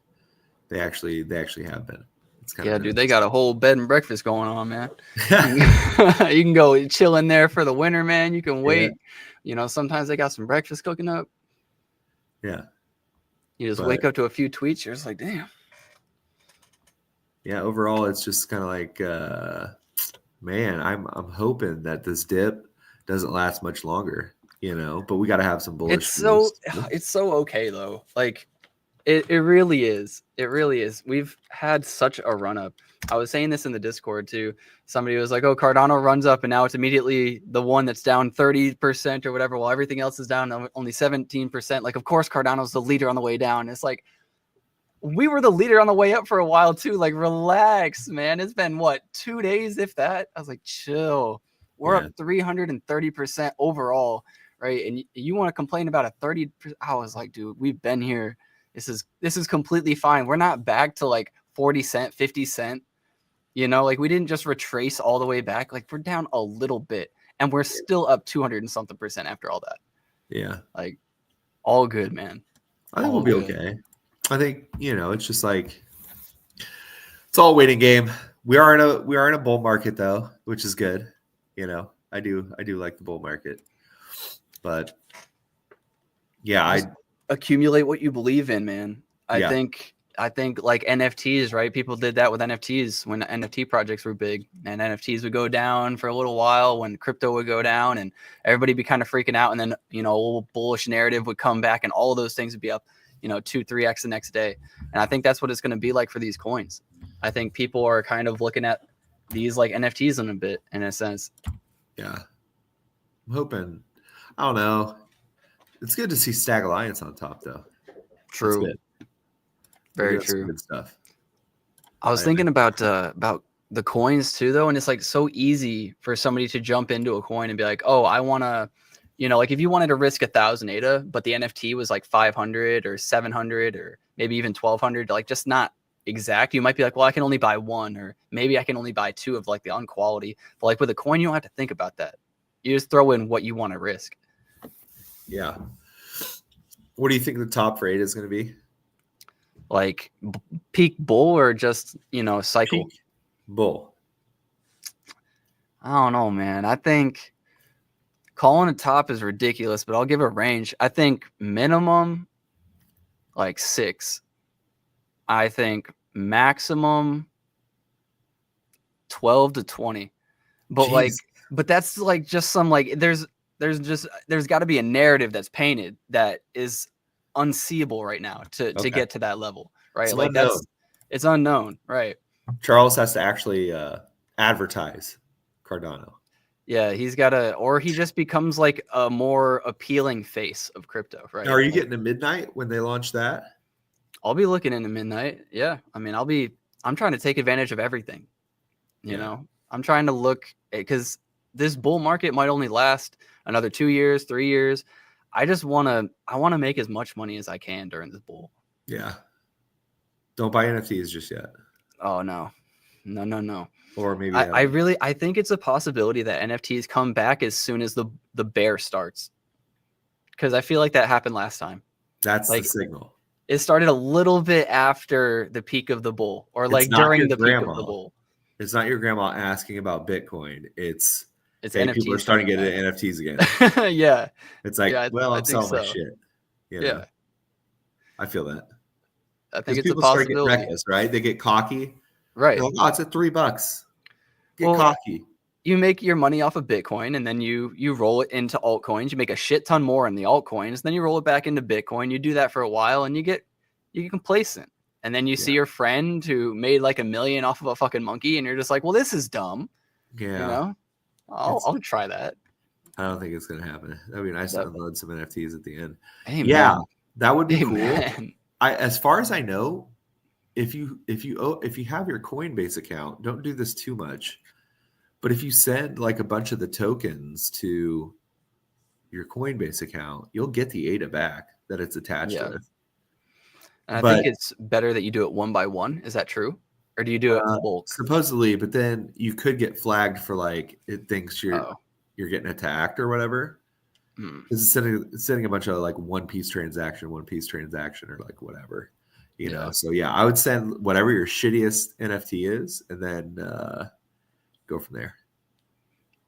They actually have been. It's kind of dude, they got a whole bed and breakfast going on, man. You can go chill in there for the winter, man. You can wait. Yeah. Sometimes they got some breakfast cooking up. Yeah. You just wake up to a few tweets. You're just like, damn. Yeah. Overall, it's just kind of like, man, I'm hoping that this dip doesn't last much longer, but we got to have some bullish. It's so okay though. Like, It really is. It really is. We've had such a run up. I was saying this in the Discord too. Somebody was like, oh, Cardano runs up and now it's immediately the one that's down 30% or whatever, while everything else is down only 17%. Like, of course, Cardano's the leader on the way down. It's like, we were the leader on the way up for a while too. Like, relax, man. It's been 2 days, if that? I was like, chill. We're up 330% overall, right? And you want to complain about a 30%? I was like, dude, we've been here. This is completely fine. We're not back to like 40 cent, 50 cent. You know, like we didn't just retrace all the way back. Like we're down a little bit and we're still up 200 and something % after all that. Yeah. Like all good, man. I think All we'll be good. okay. I think, it's just like it's all a waiting game. We are in a bull market though, which is good. I do like the bull market. But yeah, Just accumulate what you believe in, man. I think like NFTs, right? People did that with NFTs when NFT projects were big, and NFTs would go down for a little while when crypto would go down, and everybody be kind of freaking out, and then a little bullish narrative would come back, and all of those things would be up 2-3x the next day. And I think that's what it's going to be like for these coins. I think people are kind of looking at these like NFTs in a sense. Yeah, I'm hoping. I don't know. It's good to see Stag Alliance on top, though. True. That's good. Very true. Good stuff. I was thinking about the coins too, though, and it's like so easy for somebody to jump into a coin and be like, "Oh, I want to," like if you wanted to risk 1,000 ADA, but the NFT was like 500 or 700 or maybe even 1,200, like just not exact. You might be like, "Well, I can only buy one, or maybe I can only buy two of like the unquality." But like with a coin, you don't have to think about that. You just throw in what you want to risk. Yeah. What do you think the top rate is going to be? Like peak bull or just cycle? Peak bull. I don't know, man. I think calling a top is ridiculous, but I'll give a range. I think minimum like 6. I think maximum 12 to 20. But Jeez. but that's like just some like there's got to be a narrative that's painted that is unseeable right now to get to that level, right? It's like unknown. It's unknown, right? Charles has to actually advertise Cardano. Yeah, he's got or he just becomes like a more appealing face of crypto, right? Now, are you getting to midnight when they launch that? I'll be looking into midnight. Yeah. I mean, I'm trying to take advantage of everything. You know, I'm trying to look because this bull market might only last another 2 years, 3 years. I want to make as much money as I can during this bull. Yeah. Don't buy NFTs just yet. Oh, no. Or maybe I think it's a possibility that NFTs come back as soon as the bear starts. Because I feel like that happened last time. That's the signal. It started a little bit after the peak of the bull, or like during the peak of the bull. It's not your grandma asking about Bitcoin. It's NFTs. People are starting to get into NFTs again. Yeah. It's like, I'm selling my shit. Yeah. I feel that. I think it's a possibility. People start getting reckless, right? They get cocky. Right. They're like, oh, it's at $3. Get cocky. You make your money off of Bitcoin, and then you roll it into altcoins. You make a shit ton more in the altcoins. Then you roll it back into Bitcoin. You do that for a while, and you get complacent. And then you see your friend who made like $1 million off of a fucking monkey, and you're just like, well, this is dumb. Yeah. I'll try that. I don't think it's gonna happen. That'd be nice to unload some NFTs at the end. Amen. Yeah, that would be Amen. cool. As far as I know, if you have your Coinbase account, don't do this too much. But if you send like a bunch of the tokens to your Coinbase account, you'll get the ADA back that it's attached with. And I think it's better that you do it one by one. Is that true? Or do you do it in bulk? Supposedly, but then you could get flagged for like it thinks you're getting attacked or whatever. Because it's sending a bunch of like one piece transaction, or like whatever. You know. So I would send whatever your shittiest NFT is, and then go from there.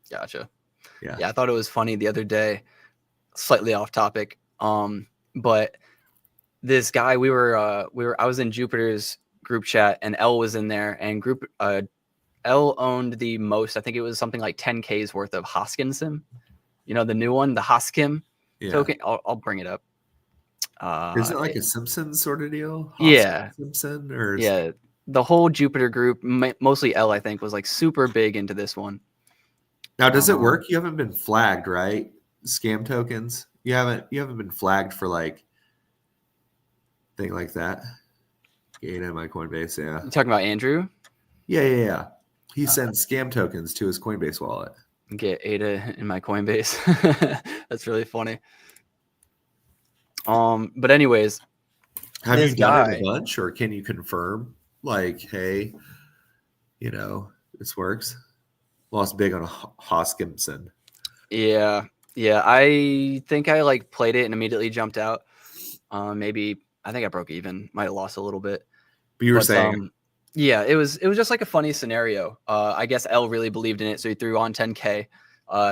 Gotcha. Yeah, I thought it was funny the other day, slightly off topic. But this guy, I was in Jupiter's group chat, and L was in there, and L owned the most. I think it was something like 10K's worth of Hoskinson. You know, the new one, the Hoskim token. I'll bring it up. Is it like a Simpsons sort of deal? Simpson or the whole Jupiter group, mostly L, I think, was like super big into this one. Now, does it work? You haven't been flagged, right? Scam tokens. You haven't been flagged for like thing like that. ADA in my Coinbase. Yeah. You talking about Andrew? Yeah. He sends scam tokens to his Coinbase wallet. Get ADA in my Coinbase. That's really funny. But anyways, have you done it a bunch, or can you confirm? Like, hey, this works. Lost big on Hoskinson. Yeah. I think I like played it and immediately jumped out. Maybe I think I broke even. Might have lost a little bit. But you were saying, yeah, it was just like a funny scenario. I guess L really believed in it, so he threw on 10K.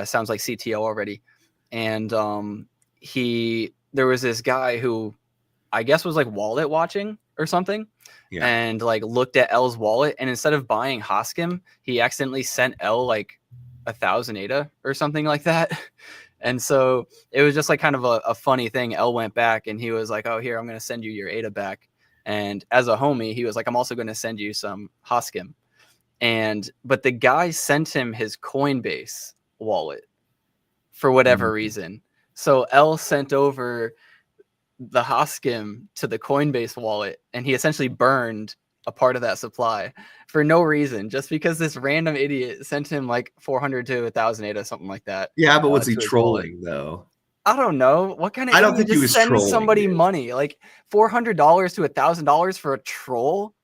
Sounds like CTO already. And there was this guy who I guess was like wallet watching or something. Yeah. And like looked at L's wallet, and instead of buying Hoskim, he accidentally sent L like 1,000 ADA or something like that. And so it was just like kind of a funny thing. L went back and he was like, oh, here, I'm going to send you your ADA back. And as a homie, he was like, I'm also going to send you some Hoskim. But the guy sent him his Coinbase wallet for whatever reason. So L sent over the Hoskim to the Coinbase wallet, and he essentially burned a part of that supply for no reason, just because this random idiot sent him like 400 to 1,000 ADA, something like that. Yeah, but was he trolling though? I don't know. What kind of I don't think he was send trolling, somebody dude. money like $400 to $1,000 for a troll?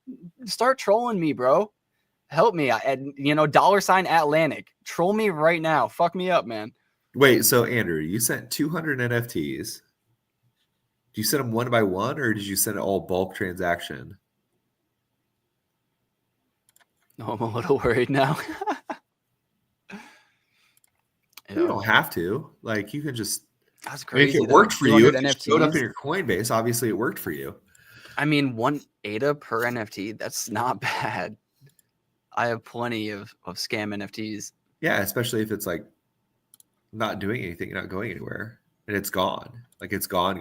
Start trolling me, bro. Help me. $Atlanick. Troll me right now. Fuck me up, man. Wait, so Andrew, you sent 200 NFTs. Did you send them one by one, or did you send it all bulk transaction? No, I'm a little worried now. You don't have to. Like, you can just. That's crazy. If it worked for you, if it NFTs. showed up in your Coinbase, obviously it worked for you. I mean, 1 ADA per NFT, that's not bad. I have plenty of scam NFTs. Yeah, especially if it's like not doing anything, not going anywhere, and it's gone. Like, it's gone.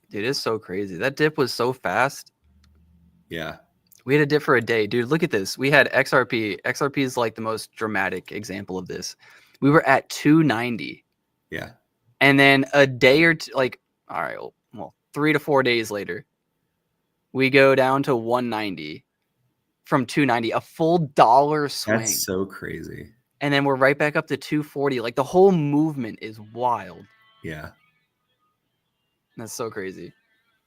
Dude, it's so crazy. That dip was so fast. Yeah. We had a dip for a day. Dude, look at this. We had XRP. XRP is like the most dramatic example of this. We were at 290. Yeah. And then a day or two, like, all right, well, 3 to 4 days later, we go down to 190 from 290, a full dollar swing. That's so crazy. And then we're right back up to 240. Like, the whole movement is wild. Yeah. That's so crazy.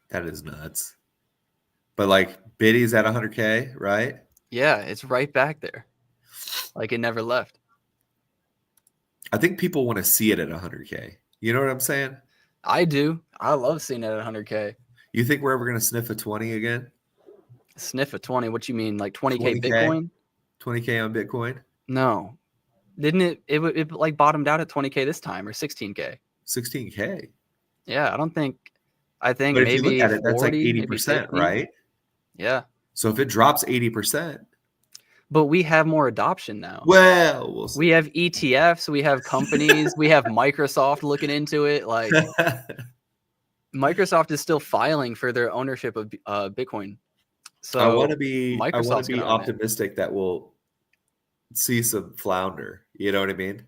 That is nuts. But like Biddy's at 100K, right? Yeah, it's right back there. Like, it never left. I think people want to see it at 100K. You know what I'm saying? I do. I love seeing it at 100K. You think we're ever going to sniff a 20 again? Sniff a 20? What you mean, like 20K 20K? Bitcoin? 20K on Bitcoin? No. Didn't it like bottomed out at 20K this time, or 16K? 16K. Yeah, I think but maybe if you look at it, that's 40, like 80%, right? Yeah. So if it drops 80%. But we have more adoption now. Well, we'll see. We have ETFs, we have companies, we have Microsoft looking into it. Like, Microsoft is still filing for their ownership of Bitcoin. So I want to be Microsoft's optimistic that we'll see some flounder. You know what I mean?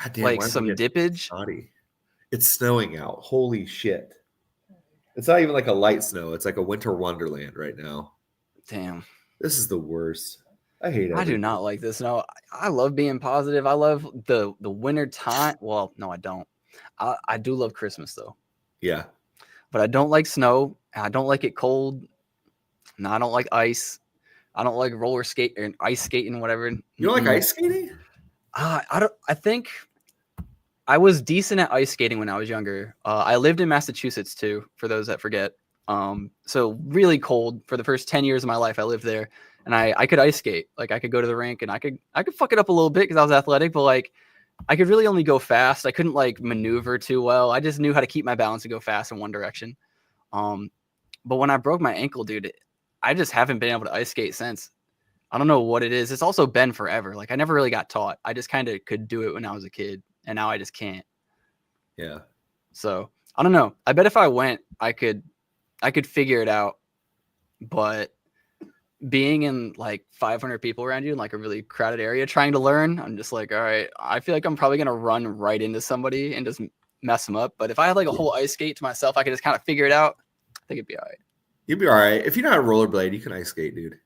God damn, like some dippage. Naughty. It's snowing out. Holy shit. It's not even like a light snow. It's like a winter wonderland right now. Damn. This is the worst. I hate it. I do not like this. No, I love being positive. I love the winter time. Well, no, I don't. I do love Christmas though. Yeah. But I don't like snow. I don't like it cold. No, I don't like ice. I don't like roller skate or ice skating, whatever. You don't like ice skating? I think I was decent at ice skating when I was younger. I lived in Massachusetts too, for those that forget. So really cold for the first 10 years of my life. I lived there, and I could ice skate. Like, I could go to the rink and I could fuck it up a little bit because I was athletic, but like I could really only go fast. I couldn't like maneuver too well. I just knew how to keep my balance and go fast in one direction. But when I broke my ankle, dude, I just haven't been able to ice skate since. I don't know what it is. It's also been forever. Like, I never really got taught. I just kind of could do it when I was a kid, and now I just can't. Yeah. So I don't know. I bet if I went, I could figure it out. But being in like 500 people around you in like a really crowded area trying to learn, I'm just like, all right, I feel like I'm probably going to run right into somebody and just mess them up. But if I had like a whole ice skate to myself, I could just kind of figure it out. I think it'd be all right. You'd be all right. If you know how to rollerblade, you can ice skate, dude.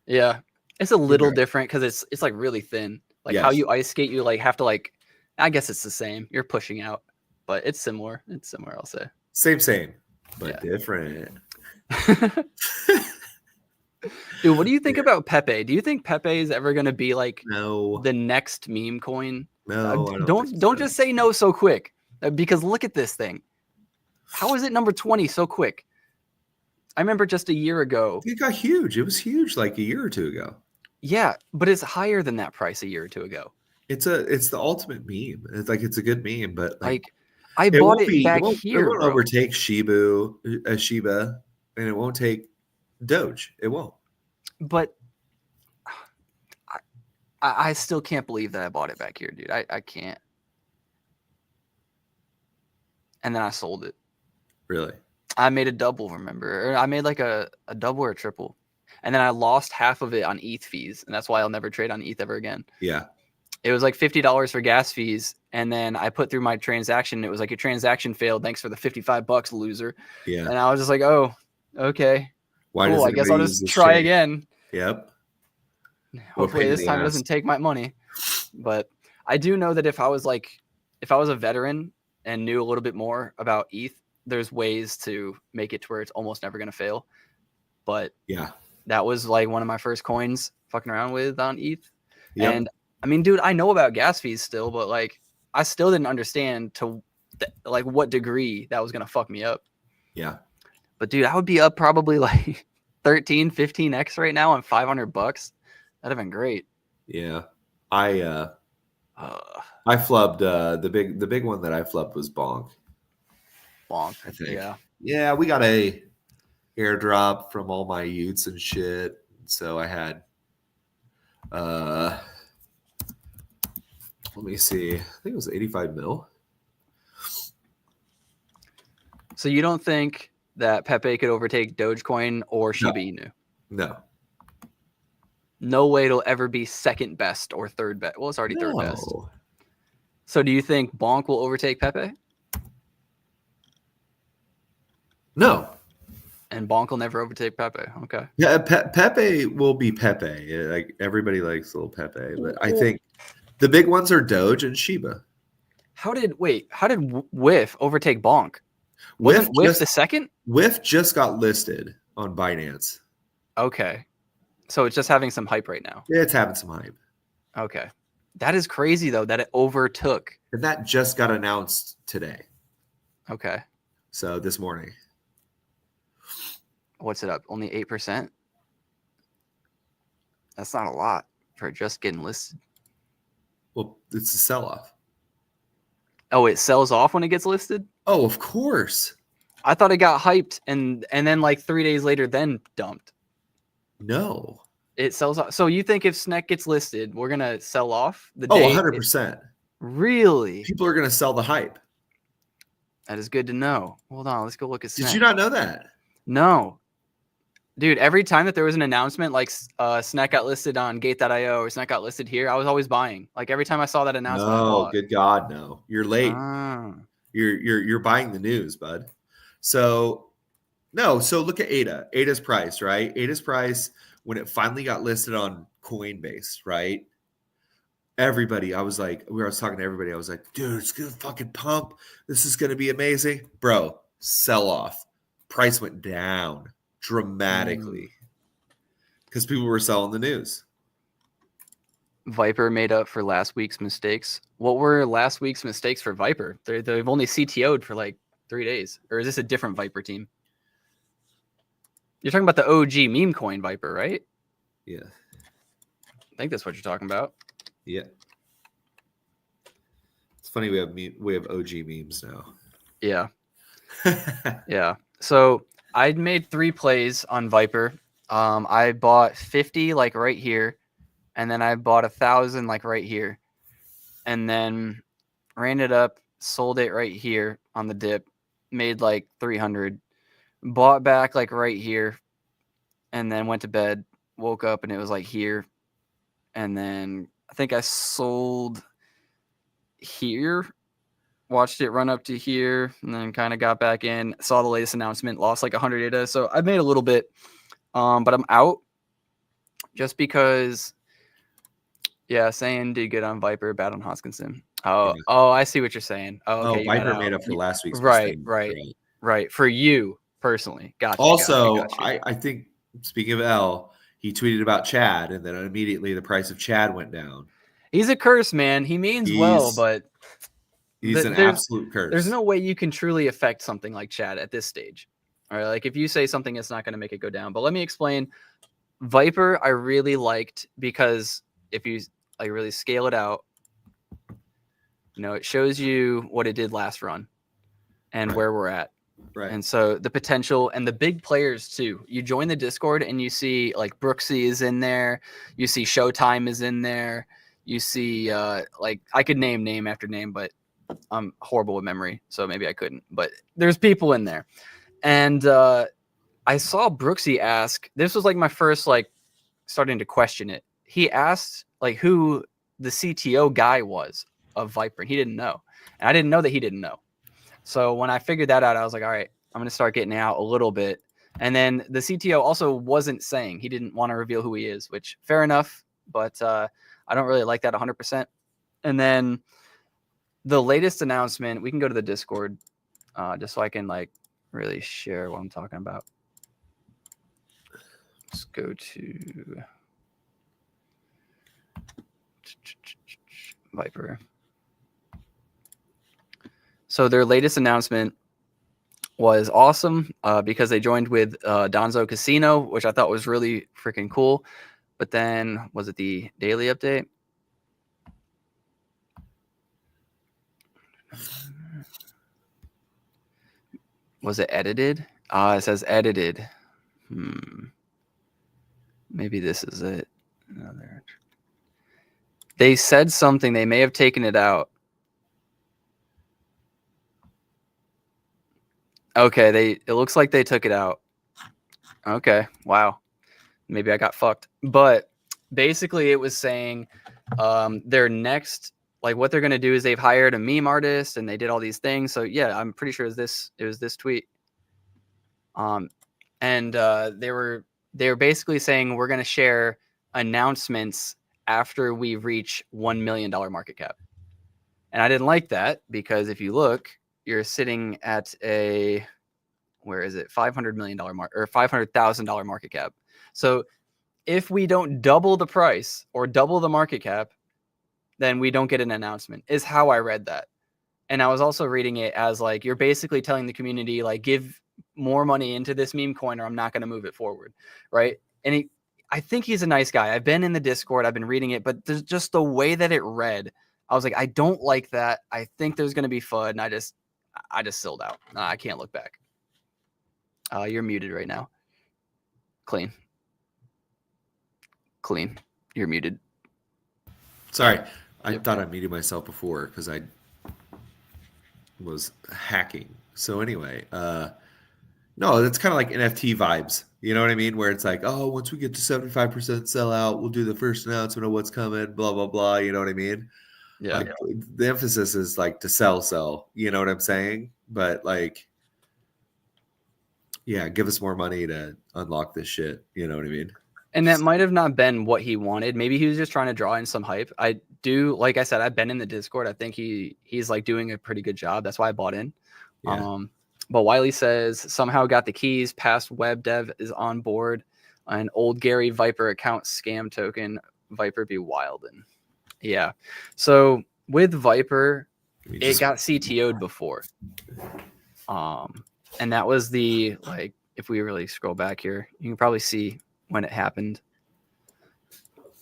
Yeah. It's a little different because it's like really thin. Like, how you ice skate, you like have to like, I guess it's the same. You're pushing out, but it's similar. It's similar, I'll say. Same, but different. Dude, what do you think about Pepe? Do you think Pepe is ever going to be like No, the next meme coin? no, I don't think Don't so. just say no so quick, because look at this thing. How is it number 20 so quick? I remember just a year ago. It got huge. It was huge like a year or two ago. Yeah, but it's higher than that price a year or two ago. It's the ultimate meme. It's like it's a good meme, but like I it bought won't it be. back It here, won't bro. overtake Shiba, and it won't take Doge. It won't. But I still can't believe that I bought it back here, dude. I can't. And then I sold it. Really? I made a double, remember? Or I made like a double or a triple. And then I lost half of it on ETH fees. And that's why I'll never trade on ETH ever again. Yeah. It was like $50 for gas fees. And then I put through my transaction. It was like, your transaction failed. Thanks for the $55, loser. Yeah. And I was just like, oh, okay. Why cool. does I guess I'll anybody just use this try chain? again. Yep. Hopefully this time it doesn't take my money. But I do know that if I was a veteran and knew a little bit more about ETH, there's ways to make it to where it's almost never going to fail. But yeah, that was like one of my first coins fucking around with on ETH. Yep. And I mean, dude, I know about gas fees still, but like I still didn't understand to like what degree that was going to fuck me up. Yeah. But dude, I would be up probably like 13, 15x right now on $500. That'd have been great. Yeah. I flubbed the big one that I flubbed was Bonk. Bonk. I think. Yeah. Yeah, we got a airdrop from all my Utes and shit. So I had let me see. I think it was 85 mil. So you don't think that Pepe could overtake Dogecoin or Shiba Inu? No. No way it'll ever be second best or third best. Well, it's already third best. So do you think Bonk will overtake Pepe? No. And Bonk will never overtake Pepe. Okay. Yeah, Pepe will be Pepe. Like everybody likes little Pepe, but I think the big ones are Doge and Shiba. How did Whiff overtake Bonk? Whiff the second? Whiff just got listed on Binance. Okay. So it's just having some hype right now. Yeah, it's having some hype. Okay. That is crazy though that it overtook. And that just got announced today. Okay. So this morning. What's it up? Only 8%? That's not a lot for just getting listed. Well, it's a sell-off. Oh, it sells off when it gets listed? Oh, of course. I thought it got hyped and then like 3 days later then dumped. No. It sells off. So you think if SNEC gets listed, we're going to sell off the day? Oh, 100%. Really? People are going to sell the hype. That is good to know. Hold on. Let's go look at SNEC. Did you not know that? No. Dude, every time that there was an announcement like SNEC got listed on Gate.io or SNEC got listed here, I was always buying. Like every time I saw that announcement, I bought. Good God, no. You're late. You're buying the news, bud. So look at ADA. ADA's price, right? ADA's price when it finally got listed on Coinbase, right? Everybody, I was talking to everybody. I was like, dude, it's gonna fucking pump. This is gonna be amazing. Bro, sell off. Price went down dramatically because people were selling the news. Viper made up for last week's mistakes. What were last week's mistakes for Viper? They've only CTO'd for like 3 days. Or is this a different Viper team? You're talking about the OG meme coin Viper, right? Yeah. I think that's what you're talking about. Yeah. It's funny we have OG memes now. Yeah. Yeah. So I made 3 plays on Viper. I bought 50 like right here, and then I bought 1,000 like right here, and then ran it up, sold it right here on the dip, made like 300, bought back like right here, and then went to bed, woke up, and it was like here, and then I think I sold here. Watched it run up to here and then kind of got back in, saw the latest announcement, lost like 100 ADA. So I made a little bit, but I'm out just because, saying did good on Viper, bad on Hoskinson. Oh, I see what you're saying. Oh, okay. Viper made up for last week's Right. For you personally. Gotcha. Also, gotcha. I think speaking of L, he tweeted about Chad, and then immediately the price of Chad went down. He's a curse, man. He means well, but he's an absolute curse. There's no way you can truly affect something like Chad at this stage. All right, like if you say something, it's not going to make it go down. But let me explain. Viper, I really liked because if you like really scale it out, it shows you what it did last run and where we're at. Right. And so the potential and the big players too. You join the Discord and you see like Brooksy is in there. You see Showtime is in there. You see like I could name after name, but I'm horrible with memory, so maybe I couldn't. But there's people in there. And I saw Brooksy ask, this was like my first like starting to question it. He asked like who the CTO guy was of Viper, and he didn't know. And I didn't know that he didn't know. So when I figured that out, I was like, all right, I'm going to start getting out a little bit. And then the CTO also wasn't saying, he didn't want to reveal who he is, which fair enough, but I don't really like that 100%. And then the latest announcement, we can go to the Discord just so I can like really share what I'm talking about. Let's go to Viper. So their latest announcement was awesome because they joined with Donzo Casino, which I thought was really freaking cool. But then, was it the daily update? Was it edited? It says edited. Maybe this is it. They said something. They may have taken it out. Okay, it looks like they took it out. Okay, wow. Maybe I got fucked. But basically it was saying their next, like what they're going to do is they've hired a meme artist and they did all these things. So yeah, I'm pretty sure it was this tweet. And they were basically saying we're going to share announcements after we reach $1 million market cap. And I didn't like that because if you look, you're sitting at a, where is it? $500 million or $500,000 market cap. So if we don't double the price or double the market cap, then we don't get an announcement, is how I read that. And I was also reading it as like, you're basically telling the community, like, give more money into this meme coin or I'm not going to move it forward. Right. And I think he's a nice guy. I've been in the Discord, I've been reading it, but there's just the way that it read. I was like, I don't like that. I think there's going to be FUD. And I just sold out. I can't look back. You're muted right now. Clean. You're muted. Sorry. I thought I muted myself before because I was hacking. So anyway, no, that's kind of like NFT vibes. You know what I mean? Where it's like, oh, once we get to 75% sellout, we'll do the first announcement of what's coming, blah, blah, blah. You know what I mean? Yeah. Like, the emphasis is like to sell. You know what I'm saying? But like, yeah, give us more money to unlock this shit. You know what I mean? And that might have not been what he wanted. Maybe he was just trying to draw in some hype. I do, like I said, I've been in the Discord. I think he's like doing a pretty good job. That's why I bought in. Yeah. But Wiley says somehow got the keys. Past web dev is on board. An old Gary Viper account scam token. Viper be wild. And yeah. So with Viper, it got CTO'd before. And that was the, like, if we really scroll back here, you can probably see when it happened.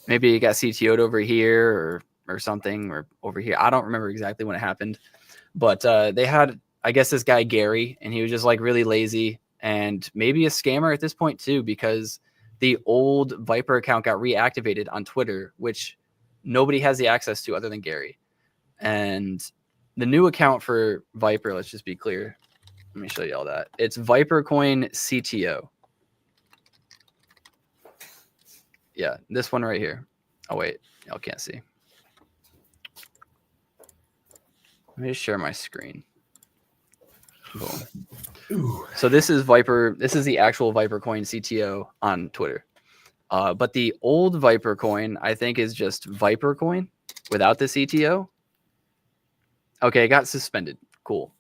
Maybe it got CTO'd over here or something, or over here. I don't remember exactly when it happened, but they had, I guess, this guy Gary, and he was just like really lazy and maybe a scammer at this point too, because the old Viper account got reactivated on Twitter, which nobody has the access to other than Gary. And the new account for Viper, let's just be clear. Let me show you all that. It's ViperCoin CTO. Yeah, this one right here. Oh, wait. Y'all can't see. Let me just share my screen. Boom. Ooh. So this is Viper. This is the actual ViperCoin CTO on Twitter. But the old ViperCoin, I think, is just ViperCoin without the CTO. Okay, it got suspended. Cool.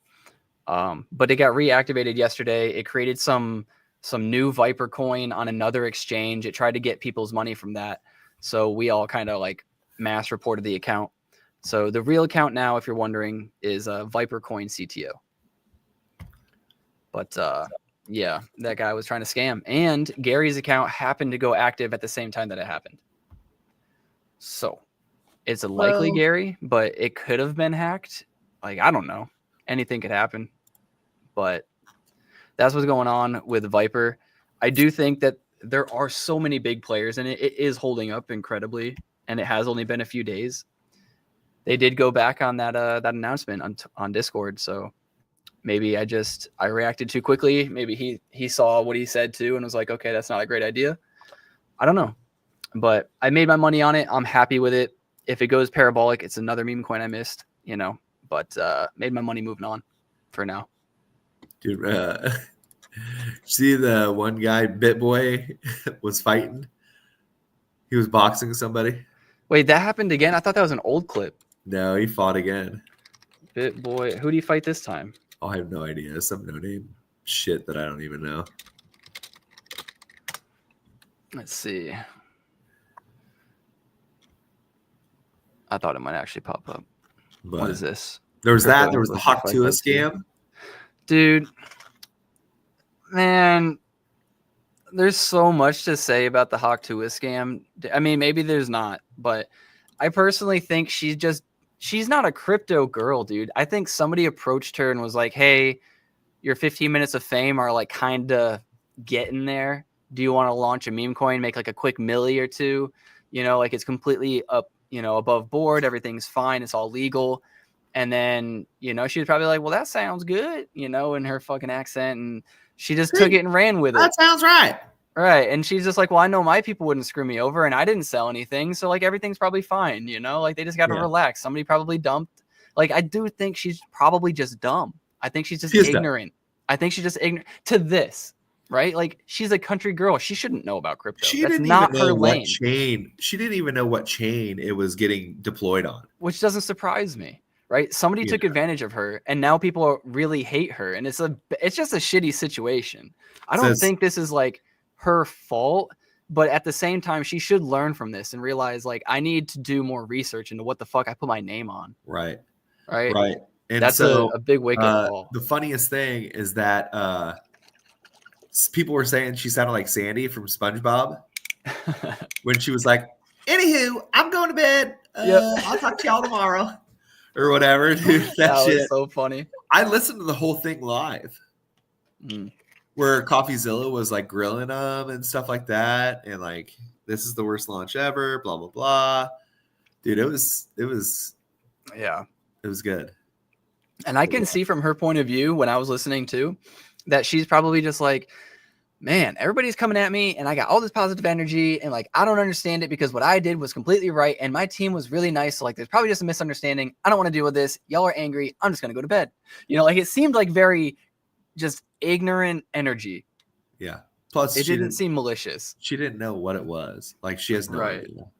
But it got reactivated yesterday. It created some some new Viper coin on another exchange. It tried to get people's money from that. So we all kind of like mass reported the account. So the real account now, if you're wondering, is Viper Coin CTO. But yeah, that guy was trying to scam. And Gary's account happened to go active at the same time that it happened. So it's likely Gary, but it could have been hacked. Like, I don't know. Anything could happen. But that's what's going on with Viper. I do think that there are so many big players, and it is holding up incredibly, and it has only been a few days. They did go back on that announcement on Discord, so maybe I reacted too quickly. Maybe he saw what he said too and was like, okay, that's not a great idea. I don't know, but I made my money on it. I'm happy with it. If it goes parabolic, it's another meme coin I missed, but made my money moving on for now. Dude, see the one guy, BitBoy, was fighting? He was boxing somebody. Wait, that happened again? I thought that was an old clip. No, he fought again. BitBoy, who do you fight this time? Oh, I have no idea. Some no-name shit that I don't even know. Let's see. I thought it might actually pop up. But what is this? There was that. There was the Hawk2 scam. Dude, man, there's so much to say about the Hawk2 scam. I mean, maybe there's not, but I personally think she's not a crypto girl, dude. I think somebody approached her and was like, hey, your 15 minutes of fame are like kind of getting there. Do you want to launch a meme coin, make like a quick milli or two? Like it's completely up, above board. Everything's fine. It's all legal. And then, she was probably like, well, that sounds good, in her fucking accent. And she just took it and ran with it. That sounds right. Right. And she's just like, well, I know my people wouldn't screw me over and I didn't sell anything. So like everything's probably fine. Like they just got to relax. Somebody probably dumped. Like I do think she's probably just dumb. I think she's just ignorant. I think she's just ignorant to this. Right. Like she's a country girl. She shouldn't know about crypto. That's not her lane. She didn't even know what chain it was getting deployed on. Which doesn't surprise me. Right. Somebody took advantage of her and now people really hate her. And it's just a shitty situation. I don't think this is like her fault, but at the same time, she should learn from this and realize like I need to do more research into what the fuck I put my name on. Right. And that's a big wake up call. The funniest thing is that people were saying she sounded like Sandy from SpongeBob when she was like, anywho, I'm going to bed. I'll talk to y'all tomorrow or whatever, dude. That shit was so funny. I listened to the whole thing live. Where CoffeeZilla was like grilling them and stuff like that, and like this is the worst launch ever, blah blah blah. Dude, it was good. And I can see from her point of view when I was listening to that she's probably just like, man, everybody's coming at me and I got all this positive energy and like I don't understand it because what I did was completely right and my team was really nice. So like there's probably just a misunderstanding. I don't want to deal with this. Y'all are angry. I'm just gonna go to bed. Like it seemed like very just ignorant energy. Yeah. Plus, it didn't seem malicious. She didn't know what it was. Like she has no idea.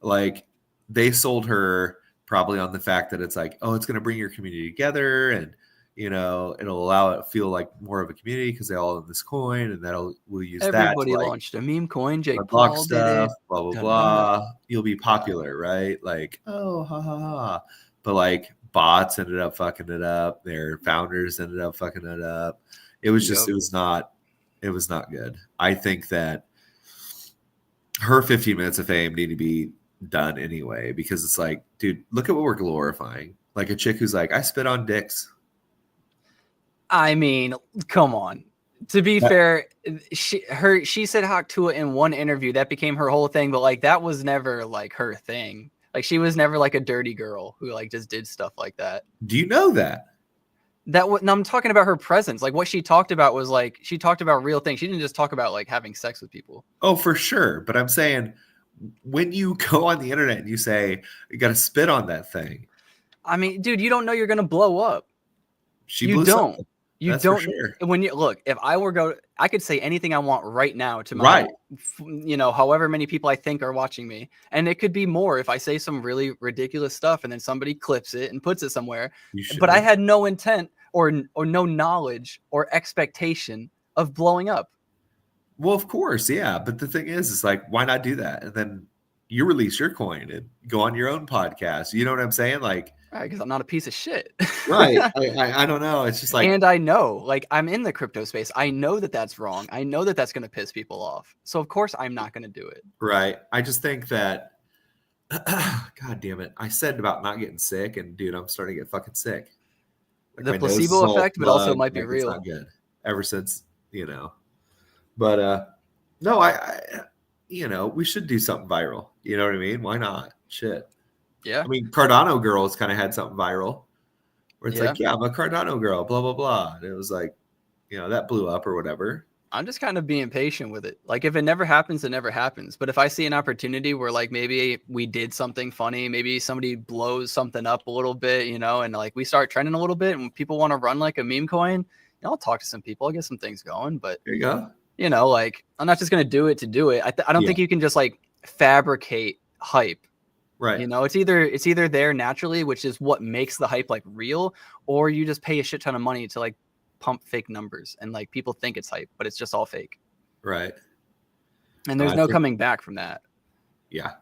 Like they sold her probably on the fact that it's like, oh, it's going to bring your community together, and it'll allow it to feel like more of a community because they all own this coin, and we'll use everybody that. Everybody launched a meme coin. Jake Paul did stuff, it. blah blah blah. You'll be popular, right? Like, oh, ha ha ha. But like bots ended up fucking it up. Their founders ended up fucking it up. It was just, it was not good. I think that her 15 minutes of fame need to be done anyway, because it's like, dude, look at what we're glorifying. Like a chick who's like, I spit on dicks. I mean, come on. To be fair, she said Hawk2 in one interview. That became her whole thing, but like that was never like her thing. Like she was never like a dirty girl who like just did stuff like that. Do you know that? No, I'm talking about her presence. Like what she talked about was like she talked about real things. She didn't just talk about like having sex with people. Oh, for sure. But I'm saying when you go on the internet and you say you got to spit on that thing. I mean, dude, you don't know you're gonna blow up. You don't. Something. You don't. Sure. When you look, if I were I could say anything I want right now to my, however many people I think are watching me, and it could be more if I say some really ridiculous stuff and then somebody clips it and puts it somewhere. But I had no intent or no knowledge or expectation of blowing up. Well, of course, yeah. But the thing is like, why not do that? And then you release your coin and go on your own podcast. You know what I'm saying? Like, Right, because I'm not a piece of shit. right. I don't know. It's just like, And I know, like, I'm in the crypto space. I know that that's wrong. I know that that's going to piss people off. So, of course, I'm not going to do it. right. I just think that, God damn it. I said about not getting sick, and dude, I'm starting to get fucking sick. Like The my nose is placebo all effect, but also plugged, might be like it's real. not good ever since, But no, I we should do something viral. You know what I mean? Why not? Shit. Yeah. I mean, Cardano girls kind of had something viral where it's Yeah. like, yeah, I'm a Cardano girl, blah, blah, blah. And it was like, that blew up or whatever. I'm just kind of being patient with it. Like, if it never happens, it never happens. But if I see an opportunity where, like, maybe we did something funny, maybe somebody blows something up a little bit, and like we start trending a little bit and people want to run like a meme coin, I'll talk to some people. I'll get some things going. But, There you go. like, I'm not just going to do it to do it. I don't think you can just like fabricate hype. Right. It's either there naturally, which is what makes the hype like real, or you just pay a shit ton of money to like pump fake numbers and like people think it's hype, but it's just all fake. Right. And there's no coming back from that. Yeah.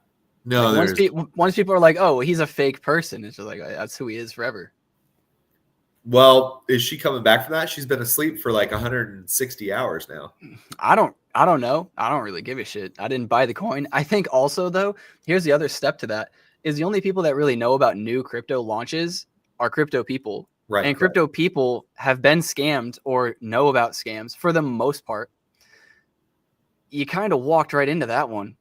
No, like once people are like, oh, he's a fake person, it's just like, that's who he is forever. Well, is she coming back from that? She's been asleep for like 160 hours now. I don't know. I don't really give a shit. I didn't buy the coin. I think also, though, here's the other step to that, is the only people that really know about new crypto launches are crypto people. Right. And crypto people have been scammed or know about scams for the most part. You kind of walked right into that one.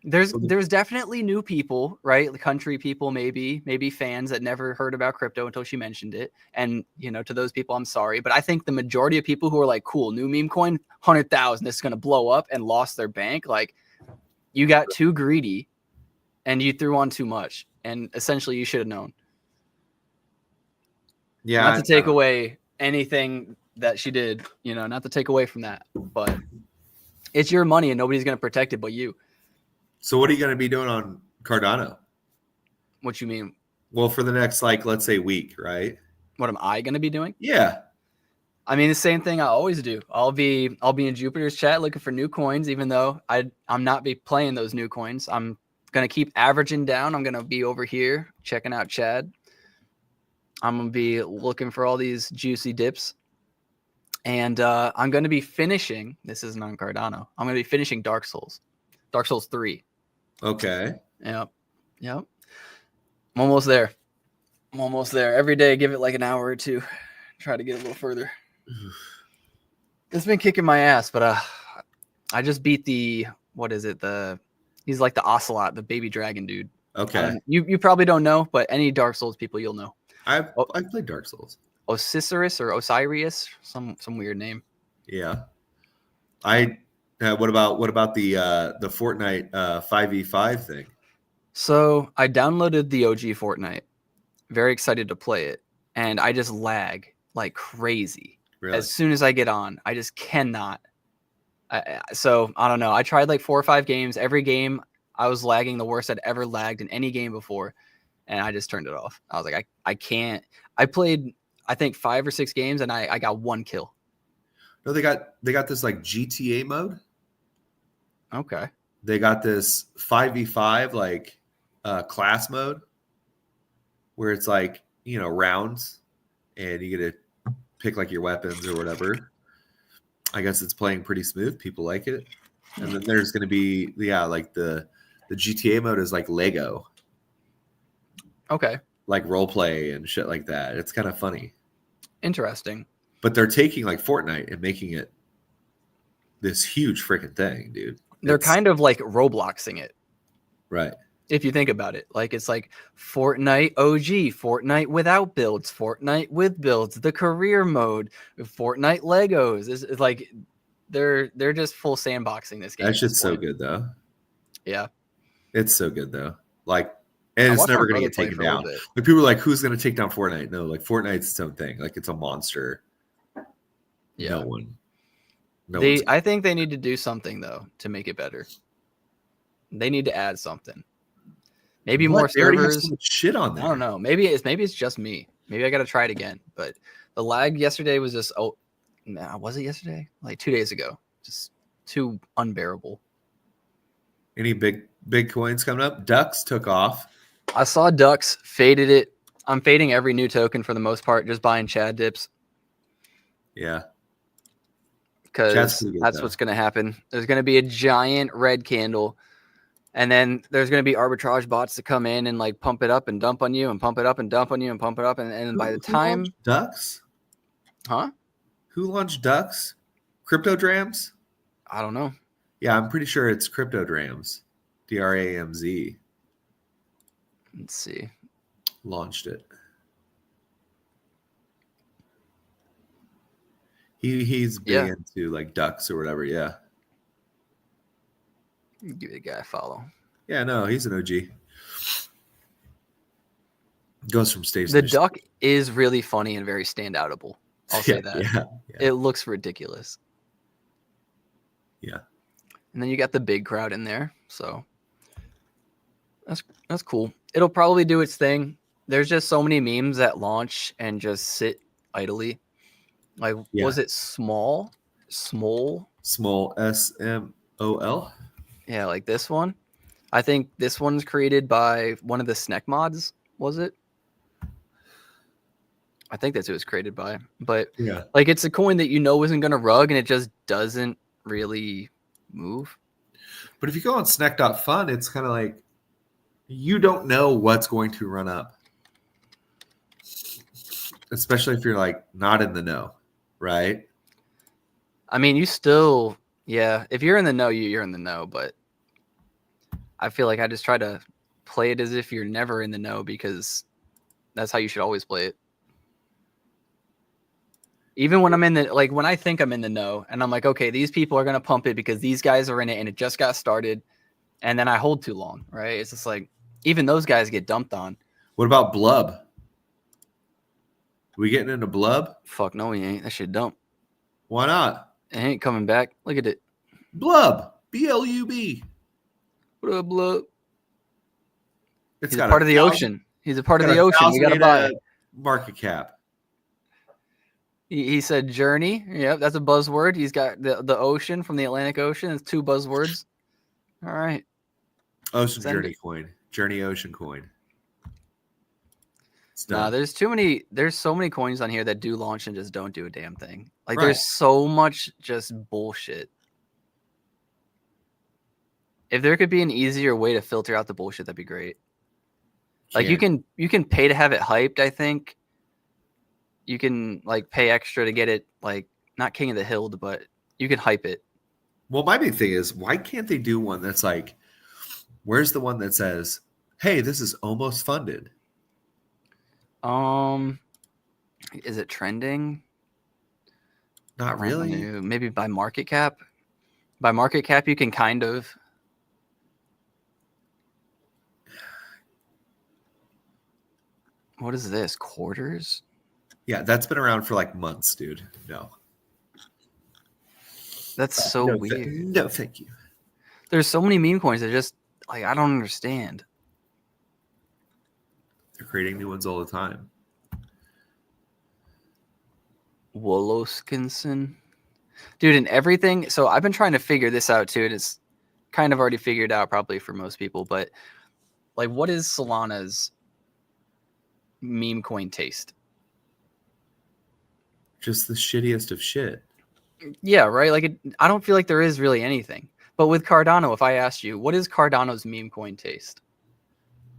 There's definitely new people, right? The country people, maybe fans that never heard about crypto until she mentioned it. And, to those people, I'm sorry. But I think the majority of people who are like, cool, new meme coin, 100,000, this is going to blow up, and lost their bank. Like, you got too greedy and you threw on too much. And essentially you should have known. Yeah. Not to take away anything that she did, not to take away from that. But it's your money and nobody's going to protect it but you. So what are you going to be doing on Cardano? What you mean? Well, for the next, like, let's say week, right? What am I going to be doing? Yeah. I mean, the same thing I always do. I'll be in Jupiter's chat looking for new coins, even though I'm not be playing those new coins. I'm going to keep averaging down. I'm going to be over here checking out Chad. I'm going to be looking for all these juicy dips. And I'm going to be finishing, this isn't on Cardano, I'm going to be finishing Dark Souls 3. Okay. Yep. I'm almost there. Every day, give it like an hour or two. Try to get a little further. It's been kicking my ass, but I just beat he's like the Ocelot, the baby dragon dude. Okay. You probably don't know, but any Dark Souls people you'll know. I've played Dark Souls. Osiris or Osiris, some weird name. Yeah. What about the Fortnite 5v5 thing? So I downloaded the OG Fortnite. Very excited to play it, and I just lag like crazy. Really? As soon as I get on, I just cannot. So I don't know. I tried like 4 or 5 games. Every game I was lagging the worst I'd ever lagged in any game before, and I just turned it off. I was like, I can't. I played, I think 5 or 6 games, and I got 1 kill. No, they got this like GTA mode. Okay. They got this 5v5 like class mode where it's like, rounds, and you get to pick like your weapons or whatever. I guess it's playing pretty smooth. People like it. And then there's going to be, like the GTA mode is like Lego. Okay. Like role play and shit like that. It's kind of funny. Interesting. But they're taking like Fortnite and making it this huge freaking thing, dude. They're kind of like Robloxing it. Right. If you think about it, like it's like Fortnite OG, Fortnite without builds, Fortnite with builds, the career mode, Fortnite Legos. It's like they're just full sandboxing this game. That shit's so good though. Yeah. It's so good though. Like, and it's never going to get taken down. Like people are like, who's going to take down Fortnite? No, like Fortnite's its own thing. Like it's a monster. Yeah. No I think they need to do something though to make it better. They need to add something. Maybe more servers. So much shit on there. I don't know. Maybe it's just me. Maybe I got to try it again. But the lag yesterday was just was it yesterday? Like 2 days ago. Just too unbearable. Any big coins coming up? Ducks took off. I saw Ducks, faded it. I'm fading every new token for the most part, just buying Chad dips. Yeah. Because that's what's going to happen. There's going to be a giant red candle, and then there's going to be arbitrage bots to come in and like pump it up and dump on you and pump it up and dump on you and pump it up. And by the time... Ducks? Huh? Who launched Ducks? Cryptodrams? I don't know. Yeah, I'm pretty sure it's Cryptodrams. DRAMZ. Let's see. Launched it. He's big into like ducks or whatever. Yeah. Give the guy a follow. Yeah, no, he's an OG. Goes from stage. The duck is really funny and very standoutable. I'll say that. Yeah. It looks ridiculous. Yeah. And then you got the big crowd in there, so that's cool. It'll probably do its thing. There's just so many memes that launch and just sit idly. Like, was it small? Small SMOL? Yeah, like this one. I think this one's created by one of the Sneck mods, was it? I think that's who it was created by. But yeah, like it's a coin that you know isn't gonna rug and it just doesn't really move. But if you go on Sneck.fun, it's kind of like you don't know what's going to run up. Especially if you're like not in the know. Right. I mean, you still, if you're in the know, you're in the know, but I feel like I just try to play it as if you're never in the know because that's how you should always play it. Even when I'm in the, like when I think I'm in the know and I'm like, okay, these people are going to pump it because these guys are in it and it just got started. And then I hold too long, right? It's just like, even those guys get dumped on. What about Blub? We getting into Blub? Fuck no, he ain't. That shit dump. Why not? It ain't coming back. Look at it. Blub. BLUB. What up, Blub? He's a part of the ocean. He's a part of the ocean. You got to buy it. Market cap. He said journey. Yep, that's a buzzword. He's got the ocean from the Atlantic Ocean. It's 2 buzzwords. All right. Ocean Journey coin. Journey Ocean coin. Nah, there's so many coins on here that do launch and just don't do a damn thing. Like there's so much just bullshit. If there could be an easier way to filter out the bullshit, that'd be great. Like you can pay to have it hyped, I think. You can like pay extra to get it like not king of the hill, but you can hype it. Well, my big thing is why can't they do one that's like, where's the one that says, hey, this is almost funded? Is it trending? Not really. Maybe by market cap. By market cap, you can kind of. What is this? Quarters? Yeah, that's been around for like months, dude. No. That's so weird. No, thank you. There's so many meme coins that just like I don't understand. They're creating new ones all the time. Woloskinson. Dude, and everything. So I've been trying to figure this out too. It's kind of already figured out probably for most people, but like what is Solana's meme coin taste? Just the shittiest of shit. Yeah, right? Like I don't feel like there is really anything. But with Cardano, if I asked you, what is Cardano's meme coin taste?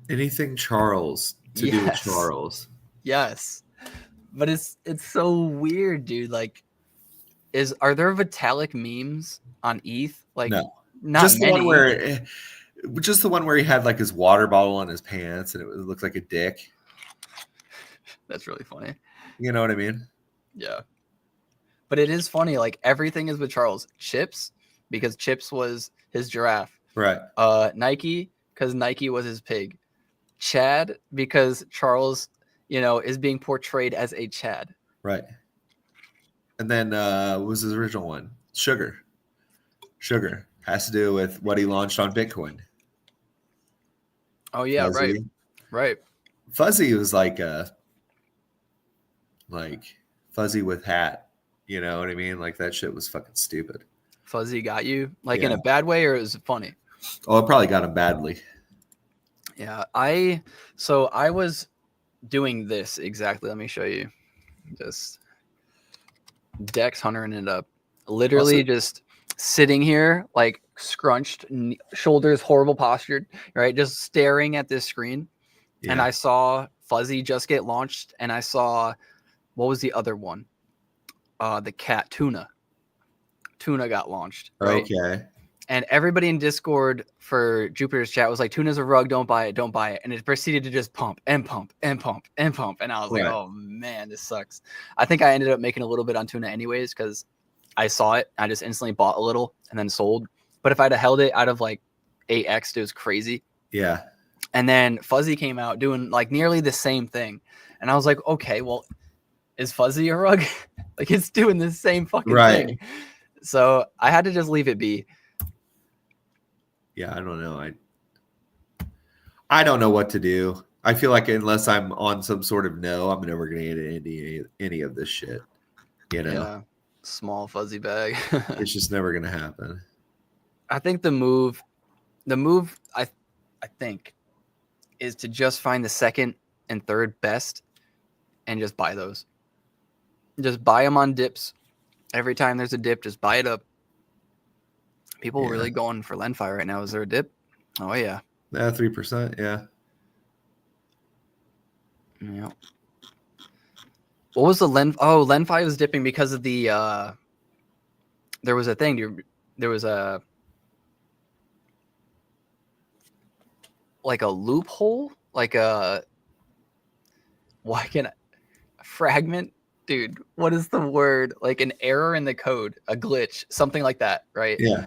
Anything Charles to do with Charles. Yes. But it's so weird, dude. Like are there Vitalik memes on ETH? Like no. Not just many. Just the one where he had like his water bottle on his pants and it looked like a dick. That's really funny. You know what I mean? Yeah. But it is funny. Like everything is with Charles. Chips, because Chips was his giraffe. Right. Nike, because Nike was his pig. Chad, because Charles, is being portrayed as a Chad. Right. And then what was his original one? Sugar. Sugar has to do with what he launched on Bitcoin. Oh yeah, Fuzzy. Right. Fuzzy was like Fuzzy with hat. You know what I mean? Like that shit was fucking stupid. Fuzzy got you, like in Yeah. a bad way, or is it funny? Oh, it probably got him badly. Yeah, I was doing this exactly. Let me show you. Just Dex Huntering it up. Literally just sitting here, like scrunched, shoulders horrible postured, right? Just staring at this screen. Yeah. And I saw Fuzzy just get launched, and I saw, what was the other one? The cat Tuna. Tuna got launched, right? Okay. And everybody in Discord for Jupiter's chat was like, Tuna's a rug, don't buy it, don't buy it. And it proceeded to just pump and pump and pump and pump. And I was like, oh man, this sucks. I think I ended up making a little bit on Tuna anyways, because I saw it. I just instantly bought a little and then sold. But if I'd have held it, I'd have like 8x. It was crazy. Yeah. And then Fuzzy came out doing like nearly the same thing. And I was like, okay, well, is Fuzzy a rug? Like it's doing the same fucking thing. So I had to just leave it be. Yeah, I don't know. I don't know what to do. I feel like unless I'm on some sort of no, I'm never going to get any of this shit. You know? Yeah. Small fuzzy bag. It's just never going to happen. I think the move I think is to just find the second and third best and just buy those. Just buy them on dips. Every time there's a dip, just buy it up. People really going for Lenfi right now. Is there a dip? Oh yeah. 3%. Yeah. Yeah. What was the Lenfi was dipping because of the there was a thing. There was a like a loophole, like a fragment, dude. What is the word? Like an error in the code, a glitch, something like that, right? Yeah.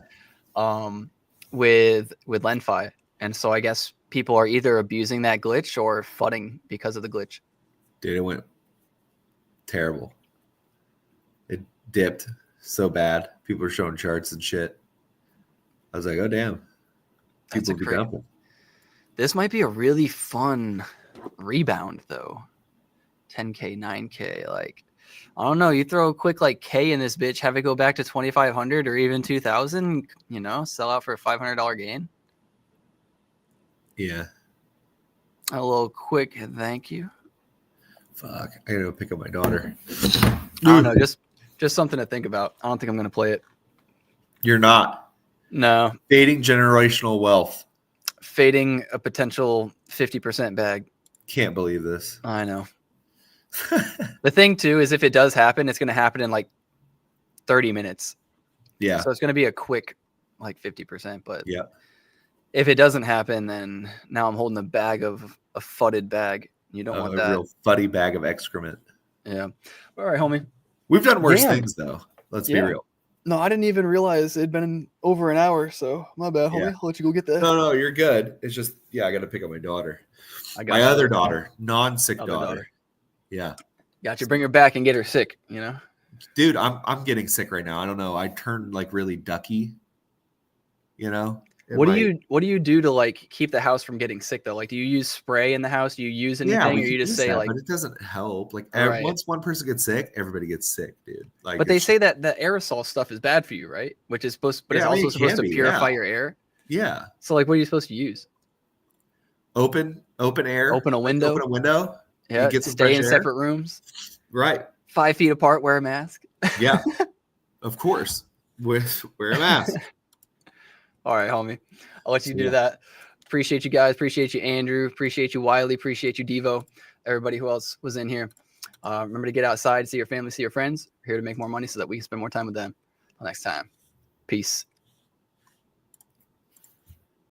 With Lenfi, and so I guess people are either abusing that glitch or fudding because of the glitch. Dude, it went terrible. It dipped so bad. People were showing charts and shit. I was like, oh damn. People be dumping. This might be a really fun rebound though. 10K, 9K, like I don't know. You throw a quick like K in this bitch, have it go back to 2,500 or even 2,000. You know, sell out for a $500 gain. Yeah. A little quick thank you. Fuck, I gotta go pick up my daughter. I don't know, just something to think about. I don't think I'm gonna play it. You're not. No. Fading generational wealth. Fading a potential 50% bag. Can't believe this. I know. The thing too is if it does happen, it's gonna happen in like 30 minutes. Yeah. So it's gonna be a quick like 50%. But yeah. If it doesn't happen, then now I'm holding a fudded bag. You don't want that. A real fuddy bag of excrement. Yeah. All right, homie. We've done worse things though. Let's be real. No, I didn't even realize it'd been over an hour, so my bad, homie. I'll let you go get that. No, you're good. It's just, I got to pick up my daughter. My other daughter, non-sick daughter. Yeah. Got you. Bring her back and get her sick, you know? Dude, I'm getting sick right now. I don't know. I turned like really ducky, you know? What do you do to like keep the house from getting sick though? Like, do you use spray in the house? Do you use anything, or you just say that, like? But it doesn't help. Like once one person gets sick, everybody gets sick, dude. Like, but they say that the aerosol stuff is bad for you, right? Which is supposed, but it's also supposed to purify your air. Yeah. So like, what are you supposed to use? Open air. Open a window. Open a window. Yeah. Get some stay in separate rooms. Right. 5 feet apart. Wear a mask. Yeah. Of course. Wear a mask. All right, homie. I'll let you do that. Appreciate you guys. Appreciate you, Andrew. Appreciate you, Wiley. Appreciate you, Devo. Everybody who else was in here. Remember to get outside, see your family, see your friends. We're here to make more money so that we can spend more time with them. Until next time. Peace.